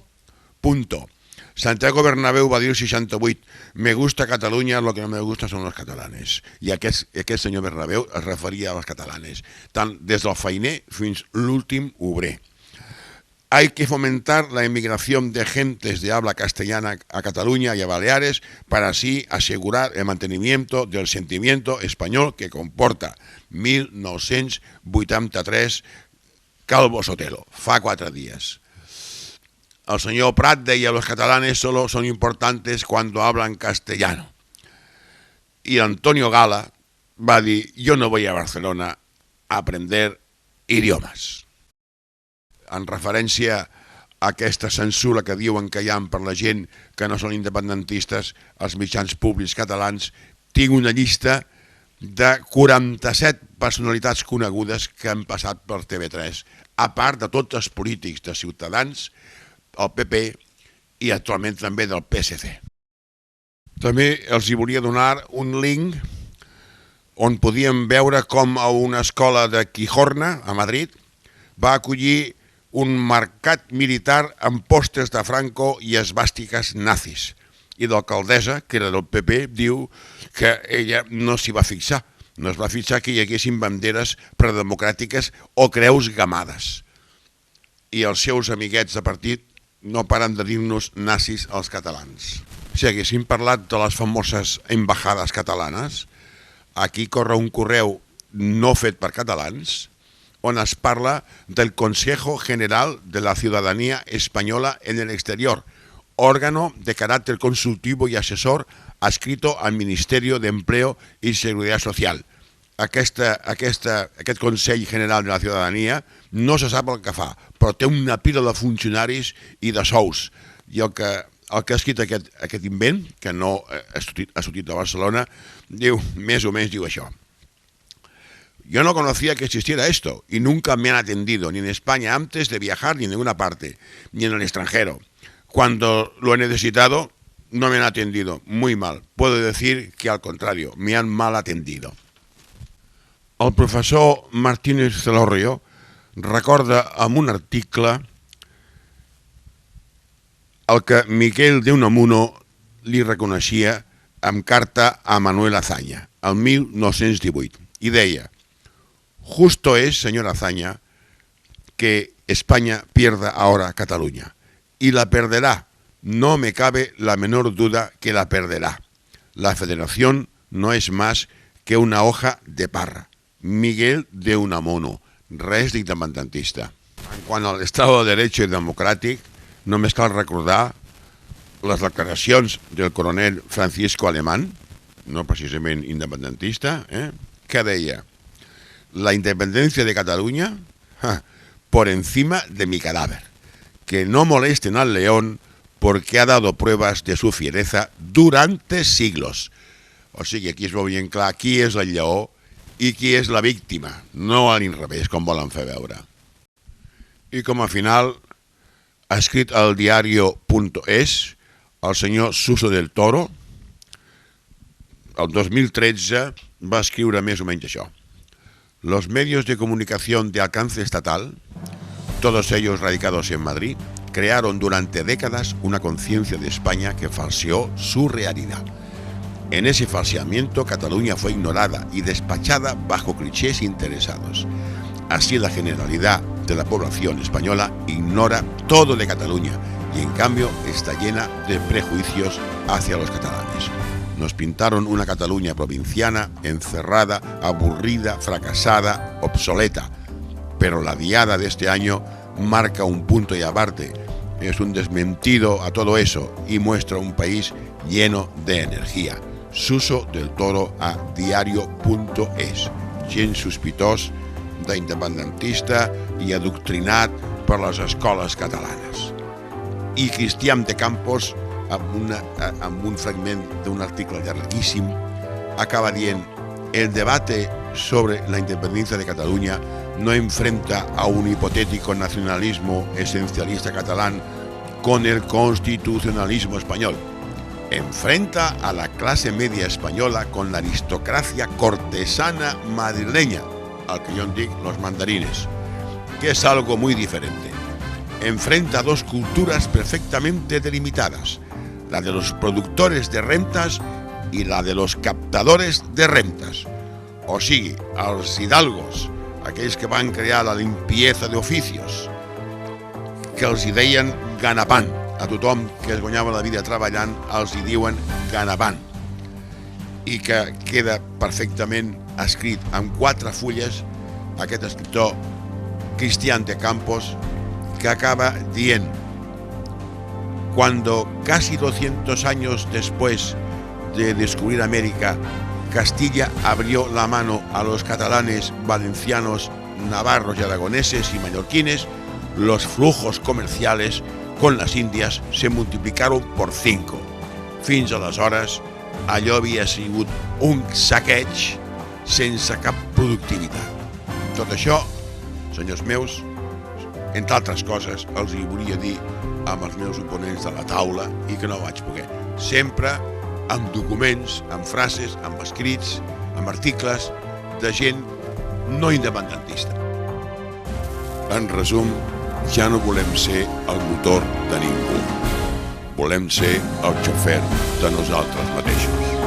Punto. Santiago Bernabéu va dir el 68, me gusta Catalunya, lo que no me gusta són els catalanes. I aquest senyor Bernabéu es referia als catalanes, tant des del feiner fins l'últim obrer. Hay que fomentar la emigración de gentes de habla castellana a Cataluña y a Baleares para así asegurar el mantenimiento del sentimiento español que comporta 1983 Calvo Sotelo, fa 4 días. El señor Prat deia los catalanes solo son importantes cuando hablan castellano. Y Antonio Gala va dir, yo no voy a Barcelona a aprender idiomes. En referència a aquesta censura que diuen que hi ha per la gent que no són independentistes als mitjans públics catalans, tinc una llista de 47 personalitats conegudes que han passat per TV3, a part de tots els polítics de Ciutadans, el PP i actualment també del PSC. També els hi volia donar un link on podíem veure com a una escola de Quijorna, a Madrid, va acollir un mercat militar amb pòsters de Franco i esvàstiques nazis. I l'alcaldessa, que era del PP, diu que ella no s'hi va fixar. No es va fixar que hi haguessin banderes predemocràtiques o creus gamades. I els seus amiguets de partit no paren de dir-nos nazis als catalans. Si haguéssim parlat de les famoses embajades catalanes, aquí corre un correu no fet per catalans, on es parla del Consejo General de la Ciudadanía Española en el Exterior, órgano de carácter consultivo y asesor adscrito al Ministerio de Empleo y Seguridad Social. Aquest Consell General de la Ciutadania no se sap el que fa, però té una pila de funcionaris i de sous. I el que ha escrit aquest invent, que no ha sortit de Barcelona, diu, més o menys diu això. Yo no conocía que existiera esto y nunca me han atendido, ni en España antes de viajar, ni en ninguna parte, ni en el extranjero. Cuando lo he necesitado, no me han atendido muy mal. Puedo decir que al contrario, me han mal atendido. El professor Martínez Celorrio recorda en un article el que Miguel de Unamuno li reconeixia amb carta a Manuel Azaña, el 1918, i deia: justo es, señor Azaña, que España pierda ahora Cataluña. Y la perderá. No me cabe la menor duda que la perderá. La federación no es más que una hoja de parra. Miguel de Unamuno, res d'independentista. En quant a l'Estado de Derecho i democràtic, només cal recordar les declaracions del coronel Francisco Alemán, no precisament independentista, que deia: la independencia de Cataluña por encima de mi cadáver. Que no molesten al león porque ha dado pruebas de su fiereza durante siglos. O sigui, aquí es veu ben clar qui és el lleó i qui és la víctima, no a l'inrevés, com volen fer veure. I com a final, ha escrit al diario.es el senyor Suso del Toro. El 2013 va escriure més o menys això. Los medios de comunicación de alcance estatal, todos ellos radicados en Madrid, crearon durante décadas una conciencia de España que falseó su realidad. En ese falseamiento, Cataluña fue ignorada y despachada bajo clichés interesados. Así la generalidad de la población española ignora todo de Cataluña y en cambio está llena de prejuicios hacia los catalanes. Nos pintaron una Cataluña provinciana, encerrada, aburrida, fracasada, obsoleta. Pero la diada de este año marca un punto y aparte. Es un desmentido a todo eso y muestra un país lleno de energía. Suso del Toro a diario.es. Gent sospitós d'independentista i adoctrinat per les escoles catalanes. I Cristián de Campos, amb un fragment d'un article llarguíssim, acaba dient: el debate sobre la independencia de Cataluña no enfrenta a un hipotético nacionalismo esencialista catalán con el constitucionalismo español. Enfrenta a la clase media española con la aristocracia cortesana madrileña, al que yo digo los mandarines, que es algo muy diferente. Enfrenta a dos culturas perfectamente delimitadas, la de los productores de rentas y la de los captadores de rentas. O sigui, els hidalgos, aquells que van crear la limpieza de oficios, que els hi deien ganapán. A tothom que es guanyava la vida treballant els hi diuen ganapán. I que queda perfectament escrit en 4 fulles aquest escriptor Cristian de Campos, que acaba dient: cuando casi 200 años después de descubrir América, Castilla abrió la mano a los catalanes, valencianos, navarros y aragoneses y mallorquines, los flujos comerciales con las Indias se multiplicaron por 5. Fins aleshores, allò havia sigut un saqueig sense cap productivitat. Tot això, senyors meus, entre altres coses, els hi volia dir amb els meus oponents de la taula i que no vaig poder. Sempre amb documents, amb frases, amb escrits, amb articles de gent no independentista. En resum, ja no volem ser el motor de ningú. Volem ser el xofer de nosaltres mateixos.